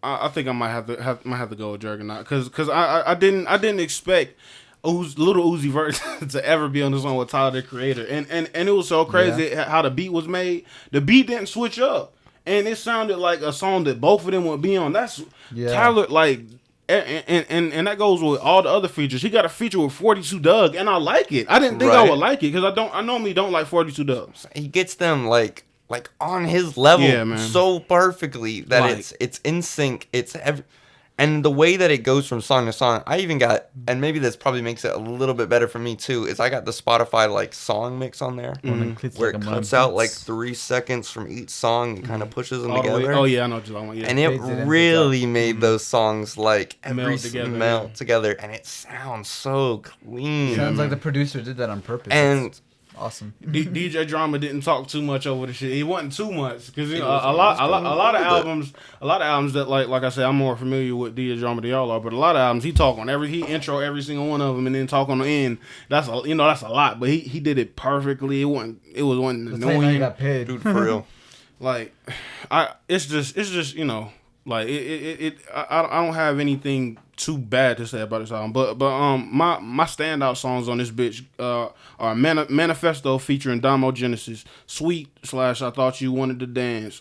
I think I might have to go with Juggernaut because I didn't expect Little Uzi Vert to ever be on the song with Tyler the Creator, and it was so crazy how the beat was made. The beat didn't switch up, and it sounded like a song that both of them would be on. That's Tyler like. And that goes with all the other features. He got a feature with 42 Doug, and I like it. I didn't think I would like it because I normally don't like 42 Doug. He gets them like on his level so perfectly that it's in sync. And the way that it goes from song to song, I even got, and maybe this probably makes it a little bit better for me too, is I got the Spotify like song mix on there, where it cuts out like 3 seconds from each song and kind of pushes them together. Oh yeah, I know what you're talking about. Yeah. And it really made those songs like melt together, and it sounds so clean. Sounds like the producer did that on purpose. And awesome. DJ Drama didn't talk too much over the shit. He wasn't too much because a lot of albums that like I said, I'm more familiar with DJ Drama than y'all are. But a lot of albums he intro every single one of them and then talk on the end. That's a lot. But he did it perfectly. It wasn't annoying. Got paid. Dude, for real. Like it's just like I don't have anything too bad to say about this album, but my standout songs on this bitch are Manifesto featuring Damo Genesis, Sweet / I Thought You Wanted to Dance,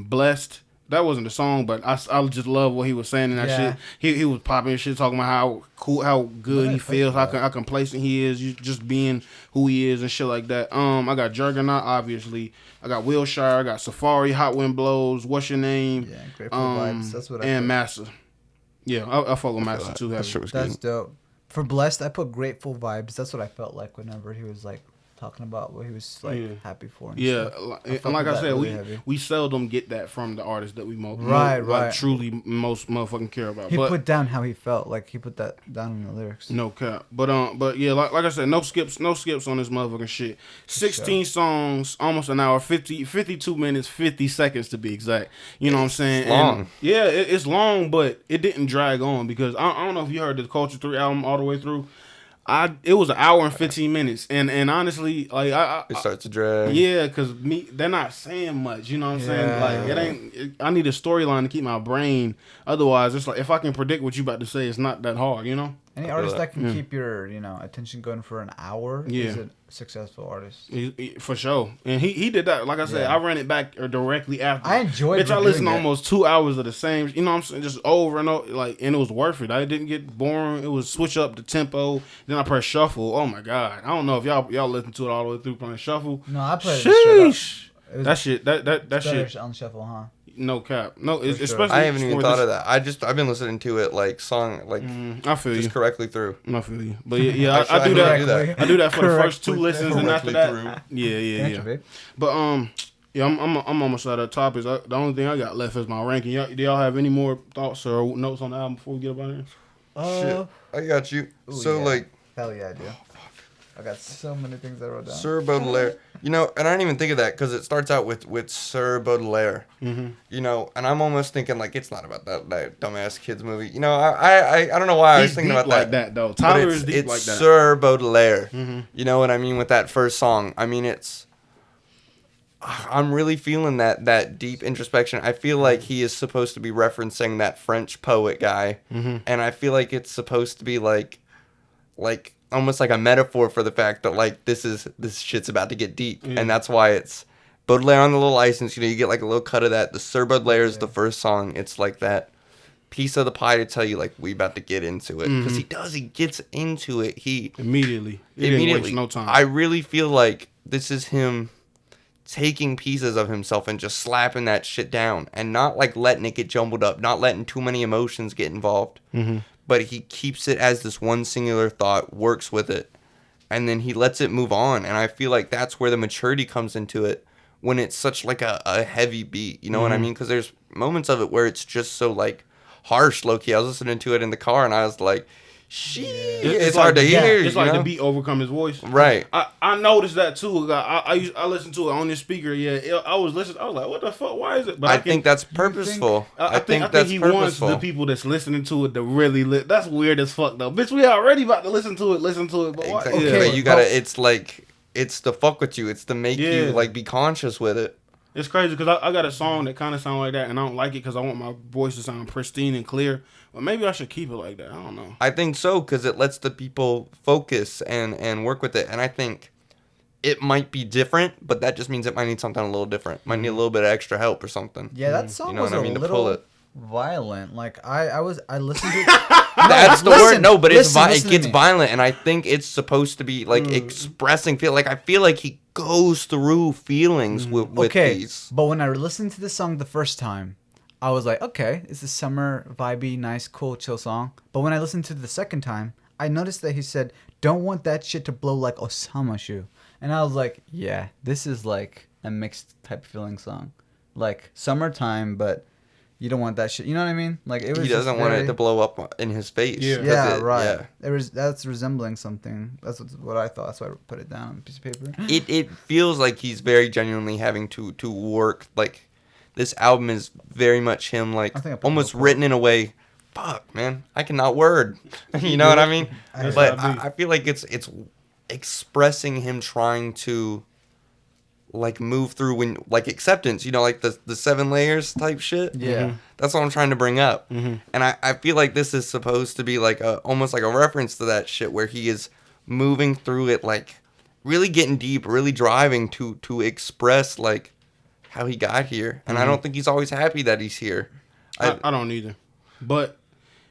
Blessed. That wasn't the song, but I just love what he was saying in that shit. He was popping shit, talking about how cool, how good he feels, how complacent he is, just being who he is and shit like that. I got Juggernaut, obviously. I got Wilshire. I got Safari, Hot Wind Blows, What's Your Name? Yeah, Grateful Vibes. That's what I and Massa. Yeah, I fuck with Massa too. That's dope. For Blessed, I put Grateful Vibes. That's what I felt like whenever he was like talking about what he was like happy for. And and like I said, really we seldom get that from the artists that we truly most motherfucking care about. He put down how he felt, like he put that down in the lyrics. No cap, but yeah, like I said, no skips on this motherfucking shit. 16 songs, almost an hour, 52 minutes, 50 seconds to be exact. You know what I'm saying? It's long. And it's long, but it didn't drag on because I don't know if you heard the Culture 3 album all the way through. It was an hour and 15 minutes, and honestly, like it starts to drag. Yeah, cause they're not saying much. You know what I'm saying? Like I need a storyline to keep my brain. Otherwise, it's like if I can predict what you about to say, it's not that hard. You know. Any artist that can keep your attention going for an hour is a successful artist. He, for sure, and he did that. Like I said, I ran it back directly after. I enjoyed it. I listened to almost 2 hours of the same. You know what I'm saying? Just over and over, and it was worth it. I didn't get boring. It was switch up the tempo. Then I press shuffle. Oh my god! I don't know if y'all listen to it all the way through playing shuffle. No, I played it straight up. That shit on shuffle, huh? No cap. No, especially I haven't even thought of that. I've been listening to it like I feel just you correctly through. I feel you. But I do that. I do that for the first 2 listens and after that. Through. Yeah. But I'm almost out of topics. The only thing I got left is my ranking. Do y'all have any more thoughts or notes on the album before we get up out here? Shit, I got you. Hell yeah, I do. I got so many things I wrote down. Sir Baudelaire. And I didn't even think of that because it starts out with Sir Baudelaire. Mm-hmm. And I'm almost thinking like it's not about that dumbass kids movie. I don't know why I was thinking about like that though. Tyler is deep like that. It's Sir Baudelaire. Mm-hmm. You know what I mean with that first song? I mean I'm really feeling that deep introspection. I feel like he is supposed to be referencing that French poet guy, and I feel like it's supposed to be like almost like a metaphor for the fact that like this shit's about to get deep, and that's why it's Baudelaire on the little license. You get like a little cut of that. The Sir Baudelaire is the first song. It's like that piece of the pie to tell you like we about to get into it because he gets into it. He immediately didn't waste no time. I really feel like this is him taking pieces of himself and just slapping that shit down and not like letting it get jumbled up, not letting too many emotions get involved. But he keeps it as this one singular thought, works with it, and then he lets it move on. And I feel like that's where the maturity comes into it when it's such like a heavy beat. You know what I mean? Because there's moments of it where it's just so like harsh, low key. I was listening to it in the car and I was like, shit, it's hard to hear. It's like the beat overcome his voice. Right. I noticed that too. I listened to it on this speaker. Yeah, I was listening. I was like, what the fuck? Why is it? But I think that's purposeful. I think he wants the people that's listening to it to really that's weird as fuck though. Bitch, we already about to listen to it. But why? Exactly. Okay, But you gotta. It's like it's to fuck with you. It's to make you like be conscious with it. It's crazy because I got a song that kind of sound like that, and I don't like it because I want my voice to sound pristine and clear. But maybe I should keep it like that. I don't know. I think so because it lets the people focus and work with it. And I think it might be different, but that just means it might need something a little different. Might need a little bit of extra help or something. Yeah, that song You know was what I mean? a To pull little it. violent. Like I listened to. That's the word. No, but it listen gets to me. violent, and I think it's supposed to be like expressing feel. Like I feel like he goes through feelings with these. But when I listened to this song the first time, I was like, okay, it's a summer vibey, nice, cool, chill song. But when I listened to it the second time, I noticed that he said, "Don't want that shit to blow like Osama shoe," and I was like, yeah, this is like a mixed type feeling song, like summertime, but. You don't want that shit. You know what I mean? Like it was. He doesn't want it to blow up in his face. Yeah, right. Yeah. That's resembling something. That's what I thought. That's why I put it down on a piece of paper. It feels like he's very genuinely having to work. Like this album is very much him. Like almost written in a way. Fuck, man, I cannot word. You know what I mean? But I feel like it's expressing him trying to. Like move through when like acceptance, you know, like the 7 layers type shit. Yeah, that's what I'm trying to bring up. And I feel like this is supposed to be like almost like a reference to that shit where he is moving through it, like really getting deep, really driving to express like how he got here. And I don't think he's always happy that he's here. I don't either, but.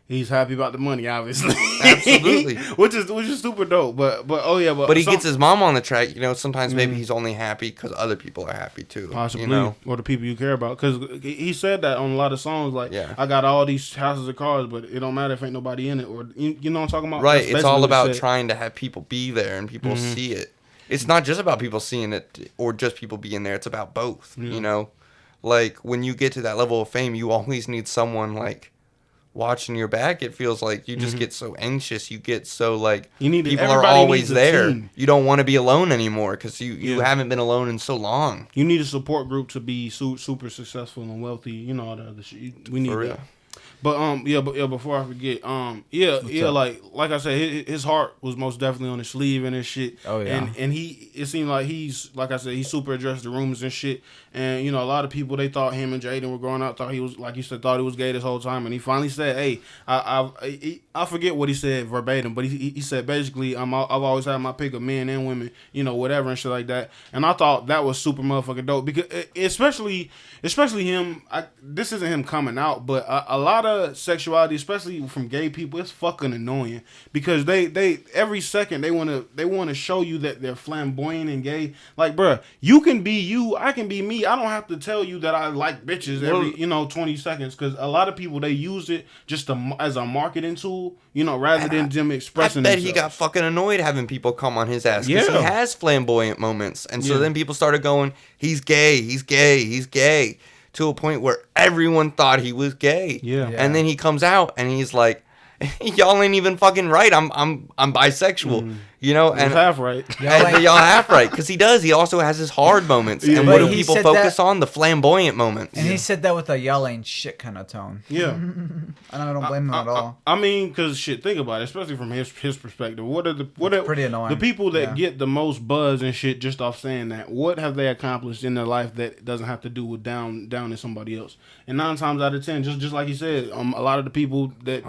He's happy about the money, obviously. Absolutely, which is super dope. But he gets his mom on the track. You know, sometimes maybe he's only happy because other people are happy too. Possibly, you know? Or the people you care about. Because he said that on a lot of songs. Like, I got all these houses and cars, but it don't matter if ain't nobody in it. Or you know what I'm talking about? Right. It's all about trying to have people be there and people see it. It's not just about people seeing it or just people being there. It's about both. You know, like when you get to that level of fame, you always need someone like. Watching your back, it feels like you just get so anxious. You get so like people are always there. You don't want to be alone anymore because you haven't been alone in so long. You need a support group to be super successful and wealthy. You know all the other shit. We need that. But before I forget, like I said, his heart was most definitely on his sleeve and his shit. Oh yeah. And it seemed like he's like I said, he super addressed the rumors and shit. And you know, a lot of people they thought him and Jaden were growing up, thought he was like you said, thought he was gay this whole time. And he finally said, "Hey, I forget what he said verbatim, but he said basically, I've always had my pick of men and women, you know, whatever and shit like that." And I thought that was super motherfucking dope because especially him. This isn't him coming out, but a lot of sexuality, especially from gay people, it's fucking annoying because they every second they want to show you that they're flamboyant and gay. Like, bruh, you can be you, I can be me. I don't have to tell you that I like bitches every 20 seconds because a lot of people they use it just as a marketing tool, you know, rather than them expressing. I bet themselves. he got fucking annoyed having people come on his ass because he has flamboyant moments, and so then people started going, "He's gay, he's gay, he's gay." To a point where everyone thought he was gay. Yeah. And then he comes out and he's like, y'all ain't even fucking right. I'm bisexual. You know, and half right. Y'all half right because he does. He also has his hard moments. And what do people focus on? The flamboyant moments. And he said that with a y'all ain't shit kind of tone. Yeah. And I don't blame him at all. I mean, because shit, think about it, especially from his perspective. What are pretty annoying. The people that get the most buzz and shit just off saying that? What have they accomplished in their life that doesn't have to do with downing somebody else? And 9 times out of 10, just like you said, a lot of the people that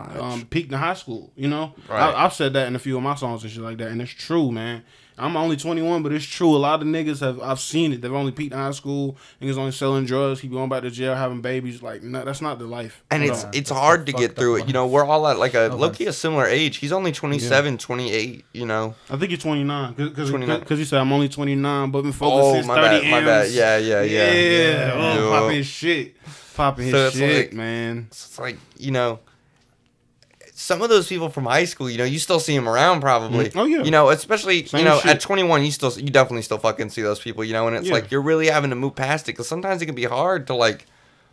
peaked in high school, you know, I've said that in a few of my songs and shit like that, and it's true, man. I'm only 21, but it's true. A lot of niggas I've seen it. They've only peaked in high school. Niggas only selling drugs, keep going back to jail, having babies. Like, no, that's not the life. And it's hard to get through it. You know, we're all at like low-key a similar age. He's only 27, 28, you know. I think he's 29. Because he said, I'm only 29, but been focused since 30 my bad. Yeah. Popping his shit. Popping his shit, like, man. It's like, you know, some of those people from high school, you still see them around probably. Oh yeah. Especially Same shit. at 21, you definitely still fucking see those people. And it's like you're really having to move past it because sometimes it can be hard to like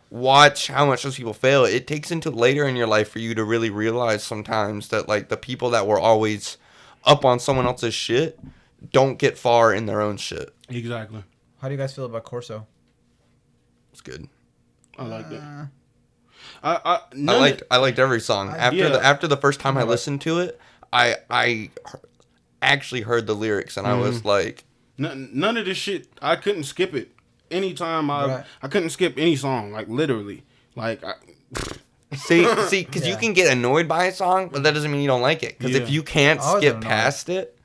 watch how much those people fail. It takes into later in your life for you to really realize sometimes that like the people that were always up on someone else's shit don't get far in their own shit. Exactly. How do you guys feel about Corso? It's good. I like that. I liked every song. After the first time I listened to it, I actually heard the lyrics and I was like, none of this shit. I couldn't skip it. Anytime I couldn't skip any song, like literally, like. See, because you can get annoyed by a song, but that doesn't mean you don't like it. Because if you can't skip past it,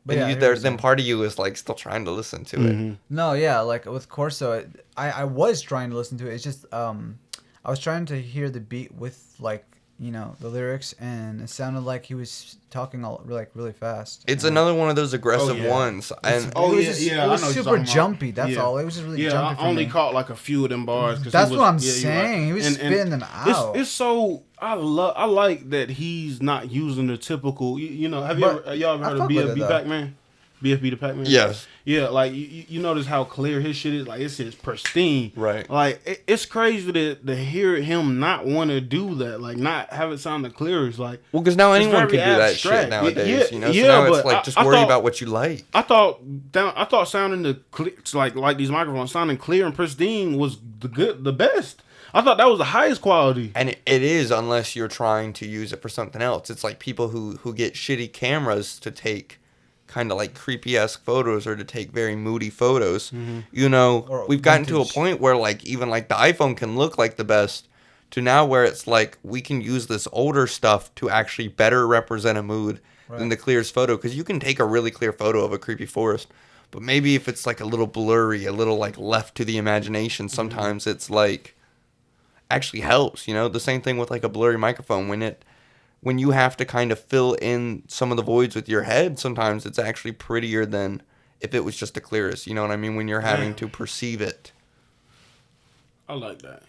then part of you is like still trying to listen to it. No, yeah, like with Corso, I was trying to listen to it. It's just I was trying to hear the beat with like the lyrics, and it sounded like he was talking really fast. It's another one of those aggressive ones, and it was super jumpy. That's all. It was just really jumpy. I only caught like a few of them bars. That's what I'm saying. He was spitting them out. It's so I like that he's not using the typical. Have y'all ever heard of BFB Pac-Man? BFB the Pac-Man? Yes. Yeah, like you notice how clear his shit is. Like it's his pristine. Right. Like it's crazy to hear him not want to do that. Like not have it sound the clearest. Like because now anyone can do that shit nowadays. So now it's like just worry about what you like. I thought sounding like these microphones sounding clear and pristine was the best. I thought that was the highest quality. And it is, unless you're trying to use it for something else. It's like people who get shitty cameras to take kind of like creepy-esque photos or to take very moody photos. We've gotten to a point where like even like the iPhone can look like the best to now where it's like we can use this older stuff to actually better represent a mood than the clearest photo. Because you can take a really clear photo of a creepy forest, but maybe if it's like a little blurry, a little like left to the imagination, sometimes it's like actually helps. The same thing with like a blurry microphone when you have to kind of fill in some of the voids with your head, sometimes it's actually prettier than if it was just the clearest. You know what I mean? When you're having to perceive it. I like that.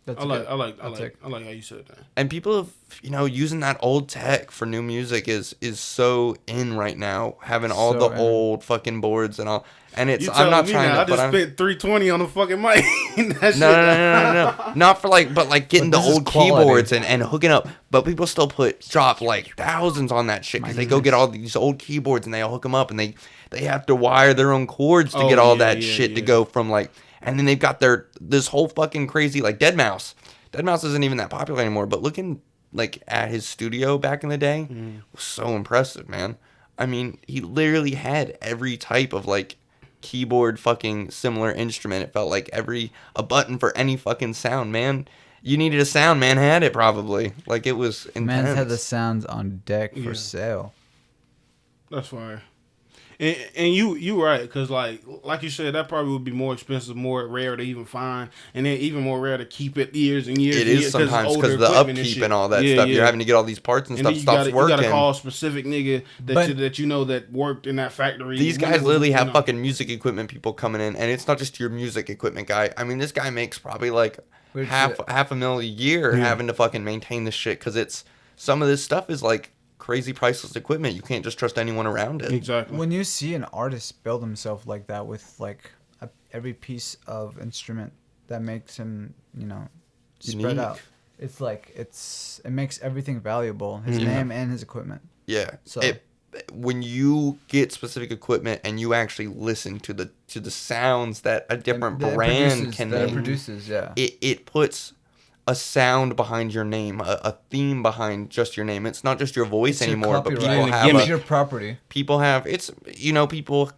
I like how you said that. And people have, using that old tech for new music is so in right now. Having all the old fucking boards and all. And I'm not trying to. I just spent $320 on the fucking mic. No. Not for but getting the old keyboards and hooking up. But people still drop like thousands on that shit because they go get all these old keyboards and they all hook them up and they have to wire their own cords to get all that shit to go from like. And then they've got this whole fucking crazy like Deadmau5. Deadmau5 isn't even that popular anymore. But looking like at his studio back in the day was so impressive, man. I mean, he literally had every type of like keyboard fucking similar instrument. It felt like a button for any fucking sound, man. You needed a sound, man had it probably. Like it was intense. Man had the sounds on deck for sale. That's fire. And you right, because like you said, that probably would be more expensive, more rare to even find, and then even more rare to keep it years and years. It is sometimes because of the upkeep and all that stuff. You're having to get all these parts and stuff stops working. You gotta call a specific nigga that worked in that factory. These guys literally have fucking music equipment people coming in, and it's not just your music equipment guy. I mean, this guy makes probably like half $500,000 a year having to fucking maintain this shit because some of this stuff is like crazy priceless equipment. You can't just trust anyone around it. Exactly. When you see an artist build himself like that with like every piece of instrument that makes him, spread out, it's like it makes everything valuable. His name and his equipment. Yeah. So when you get specific equipment and you actually listen to the sounds that a different brand can make, it puts a sound behind your name, a theme behind just your name. It's not just your voice anymore, but people have it's your property. People have people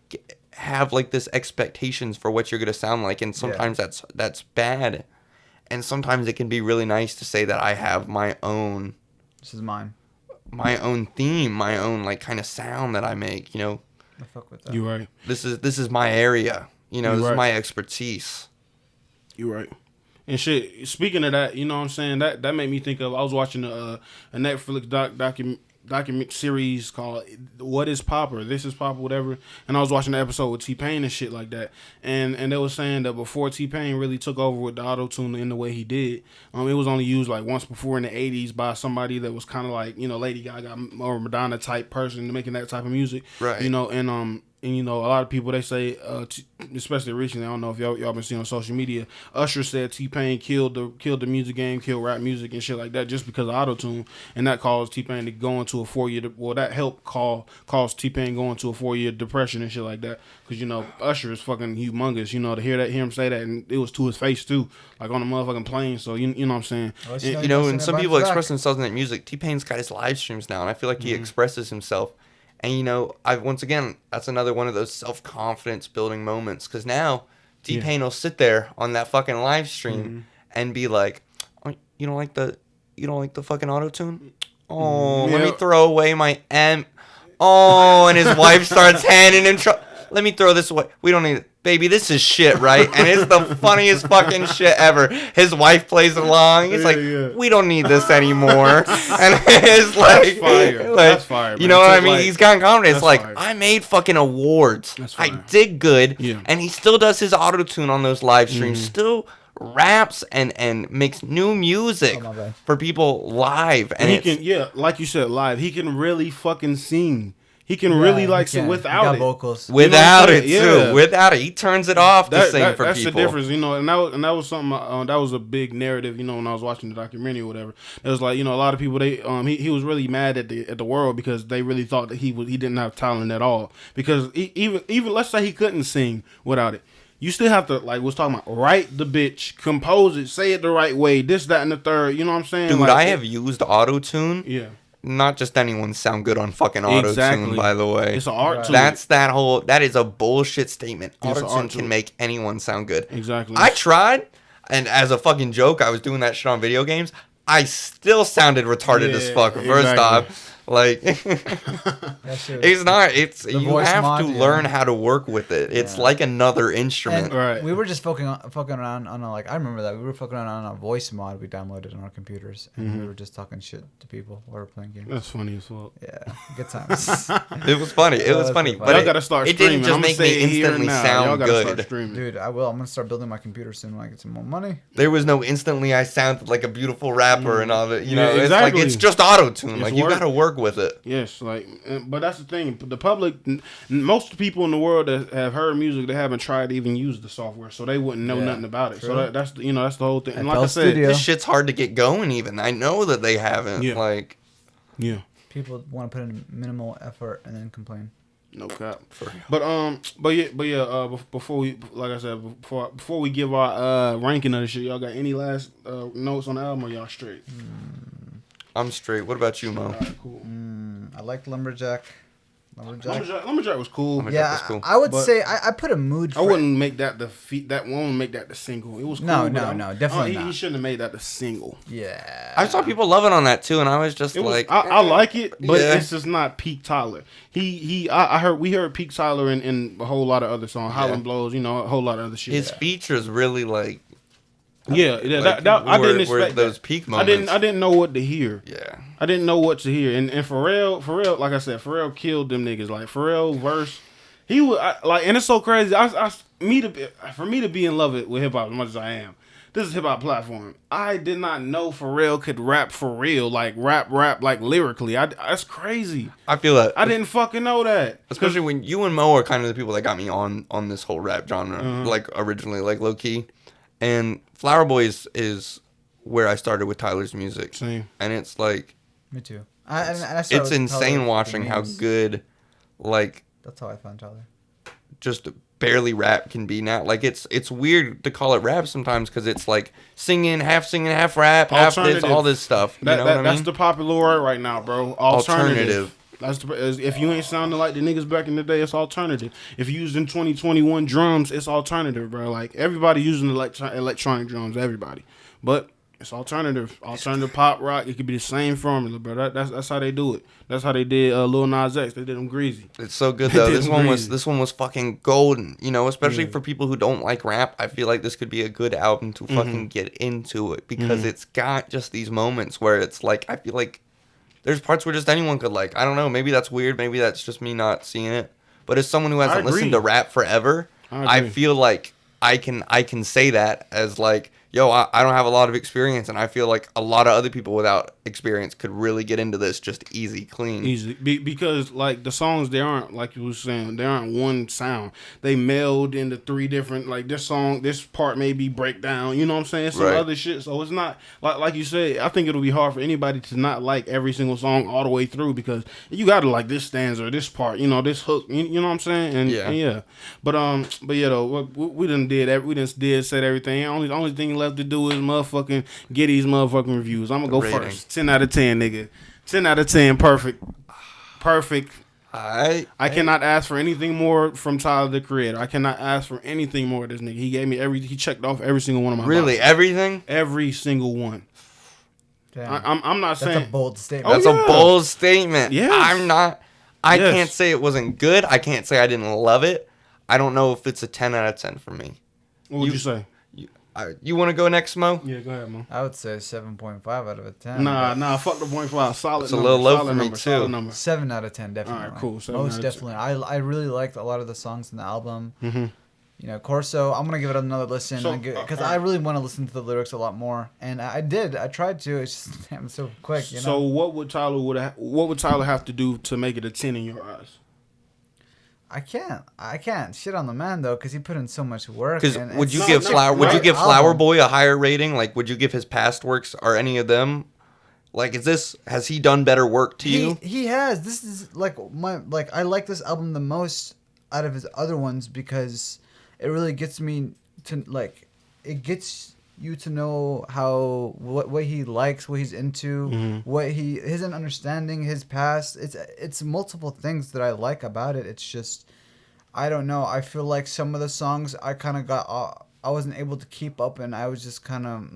have like this expectations for what you're gonna sound like, and sometimes that's bad, and sometimes it can be really nice to say that I have my own. This is mine. My own theme, my own like kind of sound that I make. I fuck with that. You're right. This is my area. This is my expertise. You're right. And shit, speaking of that, you know what I'm saying? That made me think of, I was watching a Netflix document series called "What Is Pop" or "This Is Pop" or whatever, and I was watching the episode with T-Pain and shit like that, and they were saying that before T-Pain really took over with the auto tune in the way he did, it was only used like once before in the '80s by somebody that was kind of like Lady Gaga or Madonna type person making that type of music, right? And a lot of people, they say, especially recently, I don't know if y'all been seeing on social media, Usher said T-Pain killed the music game, killed rap music and shit like that just because of auto-tune, and that caused T-Pain to go into a 4-year, that helped cause T-Pain go into a 4-year depression and shit like that, because, Usher is fucking humongous, to hear him say that, and it was to his face too, like on the motherfucking plane, so you know what I'm saying? And some people express themselves in that music. T-Pain's got his live streams now, and I feel like he expresses himself. And, once again, that's another one of those self-confidence building moments. Because now, T-Pain will sit there on that fucking live stream and be like, oh, you don't like the fucking auto-tune? Oh, let me throw away my M. Oh, and his wife starts handing him let me throw this away. We don't need it. Baby, this is shit, right? And it's the funniest fucking shit ever. His wife plays along. He's like, we don't need this anymore. And it's like, that's fire. You know what I mean? He's gotten confidence. It's like, fire. I made fucking awards. I did good. Yeah. And he still does his auto-tune on those live streams. Still raps and makes new music for people live. And he can, like you said, live. He can really fucking sing. He can really sing without it. Vocals. Without it too. Without it, he turns it off to sing for that's people. That's the difference, and that was something that was a big narrative, when I was watching the documentary or whatever. It was like, a lot of people he was really mad at the world because they really thought that he didn't have talent at all. Because even let's say he couldn't sing without it. You still have to, like, was talking about, write the bitch, compose it, say it the right way, this, that, and the third. You know what I'm saying? Dude, like, I have used auto-tune. Yeah. Not just anyone sound good on fucking auto-tune, by the way. It's an art tune. That is a bullshit statement. Auto-tune can make anyone sound good. Exactly. I tried, and as a fucking joke, I was doing that shit on video games. I still sounded retarded as fuck. First off, like, it's not. You have to learn how to work with it. It's like another instrument. And we were just fucking around on I remember that we were fucking around on a voice mod we downloaded on our computers, and we were just talking shit to people while we were playing games. That's funny as fuck. Yeah, good times. It was funny. It was funny, but y'all gotta start streaming. It didn't just make me instantly sound good. Dude, I will. I'm gonna start building my computer soon when I get some more money. There was no instantly I sounded like a beautiful rapper and all that. Exactly. It's like it's just auto-tune. Like you gotta work with it. Yes, but that's the thing. The public, most people in the world that have heard music, they haven't tried to even use the software, so they wouldn't know nothing about it. True. So that's the whole thing. And like I said, this shit's hard to get going. Even I know that they haven't. Yeah. People want to put in minimal effort and then complain. No cap. But yeah. Before we, like I said, before we give our ranking of the shit, y'all got any last notes on the album, or y'all straight? I'm straight. What about you, Mo? Right, cool. I liked Lumberjack. Lumberjack was cool. Lumberjack was cool. I would say I put a mood. I wouldn't make that wouldn't make that the single. It was cool. No, definitely not. He shouldn't have made that the single. Yeah. I saw people loving on that too, and I was just I like it, but it's just not peak Tyler. We heard peak Tyler in a whole lot of other songs. Howlin' Blows, a whole lot of other shit. His features really I didn't expect those peak moments. I didn't know what to hear. Yeah, I didn't know what to hear. And Pharrell, like I said, Pharrell killed them niggas. Like Pharrell verse, he was and it's so crazy. For me to be in love with hip hop as much as I am, this is hip hop platform. I did not know Pharrell could rap for real, like rap like lyrically. That's crazy. I feel that. I didn't fucking know that. Especially when you and Mo are kind of the people that got me on this whole rap genre, like originally, like low key. And Flower Boys is where I started with Tyler's music. Same. And it's like... Me too. It's insane watching how good, like... That's how I found Tyler. Just barely rap can be now. Like, it's weird to call it rap sometimes because it's like singing, half rap, half this, all this stuff. You know what I mean? That's the popular word right now, bro. Alternative. If you ain't sounding like the niggas back in the day, it's alternative. If you using 2021 drums, it's alternative, bro. Like everybody using electronic drums, everybody. But it's alternative pop rock. It could be the same formula, bro. That's how they do it. That's how they did Lil Nas X. They did them greasy. It's so good though. This one was fucking golden. Especially for people who don't like rap. I feel like this could be a good album to fucking get into it because it's got just these moments where it's like I feel like there's parts where just anyone could like. I don't know. Maybe that's weird. Maybe that's just me not seeing it. But as someone who hasn't listened to rap forever, I feel like I can say that as like, yo, I don't have a lot of experience, and I feel like a lot of other people without experience could really get into this just easy, clean. Easy. Because, like, the songs, they aren't, like you were saying, they aren't one sound. They meld into 3 different, like, this song, this part may be breakdown, you know what I'm saying? Some other shit. So it's not, like you said, I think it'll be hard for anybody to not like every single song all the way through, because you got to like this stanza or this part, you know, this hook, you know what I'm saying? And yeah. But yeah, though, we done said everything. Only thing left to do is motherfucking get these motherfucking reviews. I'm gonna go first. 10 out of 10, nigga. 10 out of 10, perfect. I cannot ask for anything more from Tyler, the Creator. I cannot ask for anything more of this nigga. He gave me he checked off every single one of my Really, boxes. Everything? Every single one. Damn. I'm not saying that's a bold statement. That's a bold statement. Yeah. I can't say it wasn't good. I can't say I didn't love it. I don't know if it's a 10 out of 10 for me. What would you say? You want to go next, Mo? Yeah, go ahead, Mo. I would say 7.5 out of a 10. Nah, fuck the 0.5. Solid. It's a little low for me too. 7 out of 10, definitely. All right, cool. Most definitely. I really liked a lot of the songs in the album. Mm-hmm. You know, Corso, I'm gonna give it another listen because I really want to listen to the lyrics a lot more, and I did. I tried to. It's just damn so quick. You know? So what would Tyler have to do to make it a 10 in your eyes? I can't shit on the man though, because he put in so much work. Because would you give Flower Boy a higher rating? Like, would you give his past works or any of them? Like, has he done better work to you? He has. This is I like this album the most out of his other ones because it really gets me to it gets you to know what he likes, what he's into, his understanding, his past. It's multiple things that I like about it. It's just, I don't know. I feel like some of the songs I kind of I wasn't able to keep up, and I was just kind of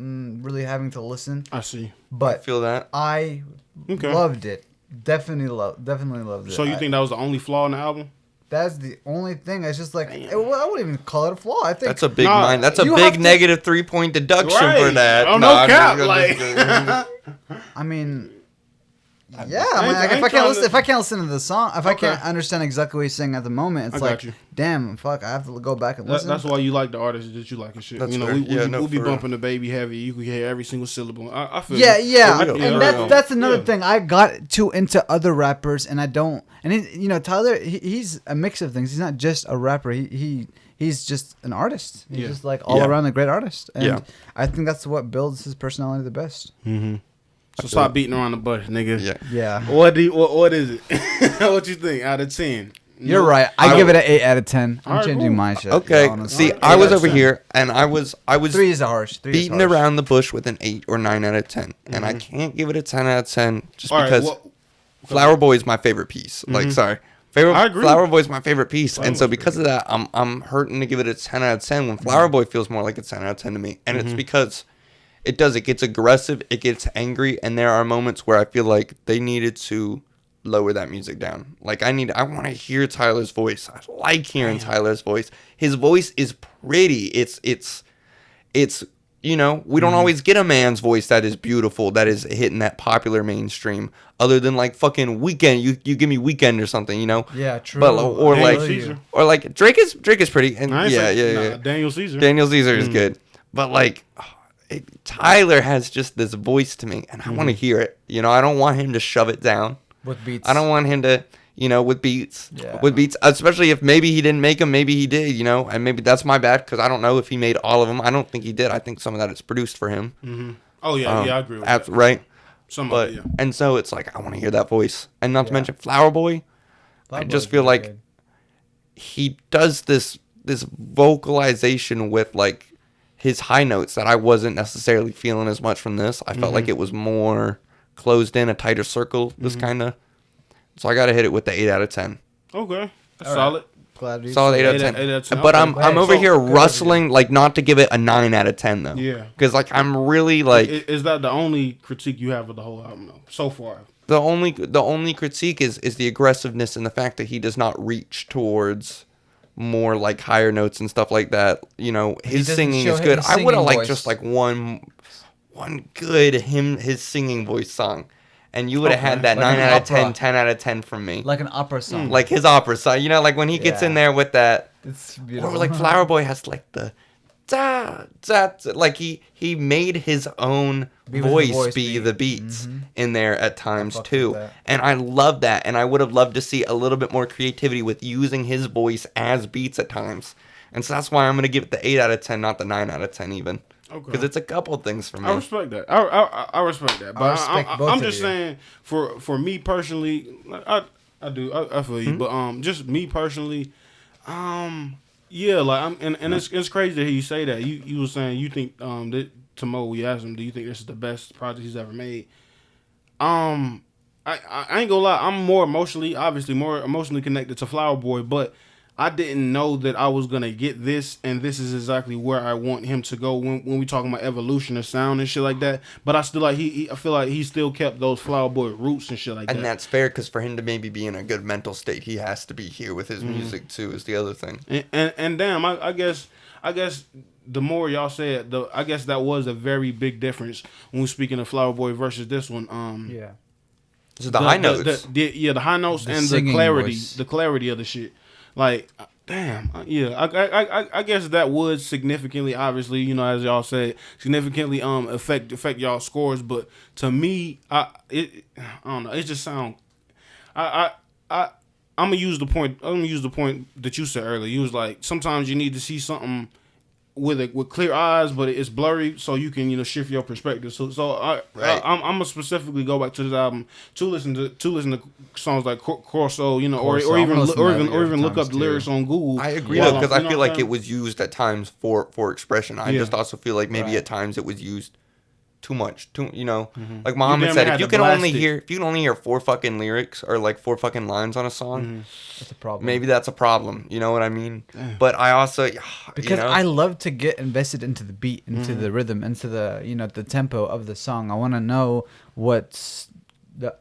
really having to listen. I see. But I feel that. I loved it. Definitely loved it. So you think that was the only flaw in the album? That's the only thing. It's just like I wouldn't even call it a flaw. I think that's a big mind. That's a big negative 3-point deduction for that. Oh, no cap. I mean, yeah. If I can't listen to the song, if I can't understand exactly what he's saying at the moment, it's like, damn, fuck, I have to go back and listen. That's why you like the artists that you like and shit. That's you know, we'll be bumping the baby heavy. You can hear every single syllable. I feel and that's another thing. I got too into other rappers, and I don't. And Tyler, he's a mix of things. He's not just a rapper. He's just an artist. He's just like all around a great artist. And I think that's what builds his personality the best. Mm-hmm. So stop beating around the bush, nigga. Yeah. What is it? What you think out of 10? You're right. I give it an 8 out of 10. I'm changing my shit. Okay. See, I was over here, and I was 3 is harsh. Beating around the bush with an 8 or 9 out of 10, and I can't give it a 10 out of 10 just because Flower Boy is my favorite piece. Like, sorry. I agree. Flower Boy is my favorite piece, and so because of that, I'm hurting to give it a 10 out of 10 when Flower Boy feels more like a 10 out of 10 to me, and it's because it gets aggressive, it gets angry, and there are moments where I feel like they needed to lower that music down. Like, I want to hear Tyler's voice. I like hearing Tyler's voice. His voice is pretty. It's we don't always get a man's voice that is beautiful, that is hitting that popular mainstream, other than like fucking Weeknd. You give me Weeknd or something, Yeah, true. But or Drake is pretty, and yeah. Daniel Caesar is good, but like. Tyler has just this voice to me, and I want to hear it. I don't want him to shove it down with beats. I don't want him to, with beats. Yeah. With beats, especially if maybe he didn't make them, maybe he did, and maybe that's my bad because I don't know if he made all of them. I don't think he did. I think some of that is produced for him. Mm-hmm. Oh yeah, I agree with that. Right. Some of it, yeah. And so it's like I want to hear that voice, and not to mention Flower Boy. I just feel like he does this vocalization with like his high notes that I wasn't necessarily feeling as much from this. I felt like it was more closed in, a tighter circle, this kind of. So I got to hit it with the 8 out of 10. Okay. That's solid. Glad solid 8 out of 10. 8 out of 10. But I'm over here rustling, like, not to give it a 9 out of 10, though. Yeah. Because, like, I'm really, like... Is that the only critique you have of the whole album, though, so far? The only critique is the aggressiveness and the fact that he does not reach towards more like higher notes and stuff like that. His singing is good. I would have liked just like one good his singing voice song, and you would have had that 9 out of 10, 10 out of 10, from me. Like an opera song. Like his opera song. You know, like when he gets in there with that. It's beautiful. Or like Flower Boy has like the da, da, da, like he made his own voice be the beats in there at times too. And I love that. And I would have loved to see a little bit more creativity with using his voice as beats at times. And so that's why I'm going to give it the 8 out of 10, not the 9 out of 10 even. Because it's a couple things for me. I respect that. I respect that. But I'm just saying, for me personally, I do. I feel you. But just me personally, yeah, like it's crazy to hear you say that. You were saying you think that to Mo, we asked him, do you think this is the best project he's ever made? I ain't gonna lie, I'm more emotionally connected to Flower Boy, but I didn't know that I was gonna get this, and this is exactly where I want him to go when we talking about evolution of sound and shit like that. But I still like I feel like he still kept those Flower Boy roots and shit like that. And that's fair, because for him to maybe be in a good mental state, he has to be here with his music too. Is the other thing. And damn, I guess the more y'all say it, I guess that was a very big difference when we're speaking of Flower Boy versus this one. Yeah. So the high notes. The high notes and the clarity of the shit. Like, damn, yeah. I guess that would significantly, obviously, you know, as y'all said, significantly affect y'all scores. But to me, I don't know. It just sound. I'm gonna use the point. I'm gonna use the point that you said earlier. You was like, sometimes you need to see something with clear eyes, but it's blurry, so you can, you know, shift your perspective. So I'm gonna specifically go back to this album to listen to songs like Corso, you know, or even look up the lyrics on Google. I agree though, because I feel like it was used at times for expression. I just also feel like maybe at times it was used too much, you know, like Muhammad said, if you can only hear 4 fucking lyrics or like 4 fucking lines on a song, that's a problem. Maybe that's a problem. You know what I mean? But I also, because I love to get invested into the beat, into the rhythm, into the, you know, the tempo of the song. I want to know what's the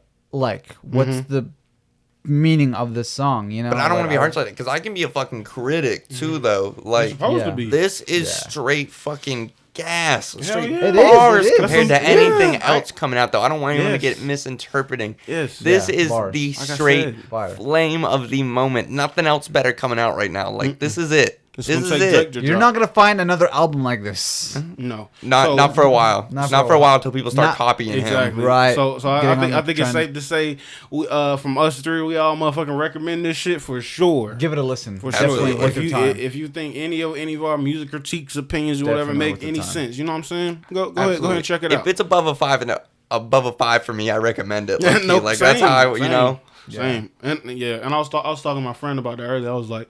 meaning of the song, you know. But I don't want to be harsh like it, because I can be a fucking critic too, though. Like, this is straight fucking gas. Straight bars compared to anything else coming out, though. I don't want anyone to get misinterpreting. This is the straight flame of the moment. Nothing else better coming out right now. Like, this is it. This is it. You're not gonna find another album like this. No, not for a while. Not for a while until people start copying him. Right. So I think it's safe to say, from us three, we all motherfucking recommend this shit for sure. Give it a listen. For sure. If you think any of our music critiques, opinions, or whatever make any sense, you know what I'm saying? Go ahead and check it out. If it's above a 5 for me, I recommend it. Like that's how you know. Same. And I was talking to my friend about that earlier. I was like,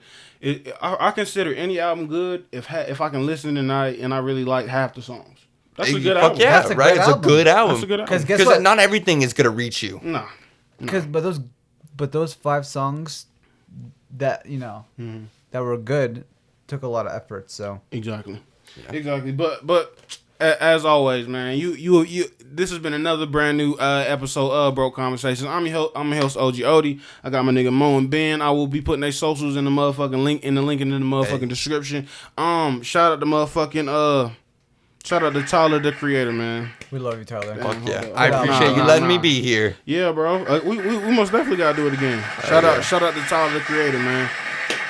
I consider any album good if I can listen and I really like half the songs. That's a good album. Yeah, that's right. It's a good album. Because not everything is gonna reach you. No. But those 5 songs that, you know, that were good took a lot of effort. So exactly. But as always, man, you this has been another brand new episode of Broke Conversations. I'm your host OG Odie. I got my nigga Mo and Ben. I will be putting their socials in the motherfucking link in the motherfucking description. Shout out to Tyler, the creator, man. We love you, Tyler. Fuck yeah. I appreciate you letting me be here. Yeah, bro. We most definitely gotta do it again. Shout out to Tyler, the creator, man.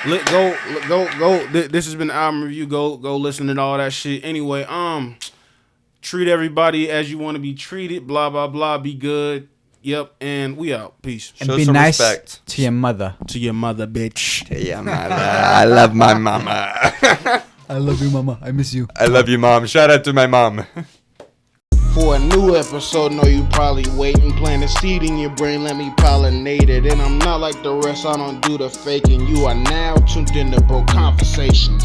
Go. This has been the album review. Go listen to all that shit. Anyway, treat everybody as you want to be treated. Blah blah blah. Be good. Yep. And we out. Peace. And be nice to your mother. To your mother, bitch. To your mother. I love my mama. I love you, mama. I miss you. I love you, mom. Shout out to my mom. For a new episode, know you probably waiting. Plant a seed in your brain, let me pollinate it. And I'm not like the rest, I don't do the faking. You are now tuned in to Broke Conversations.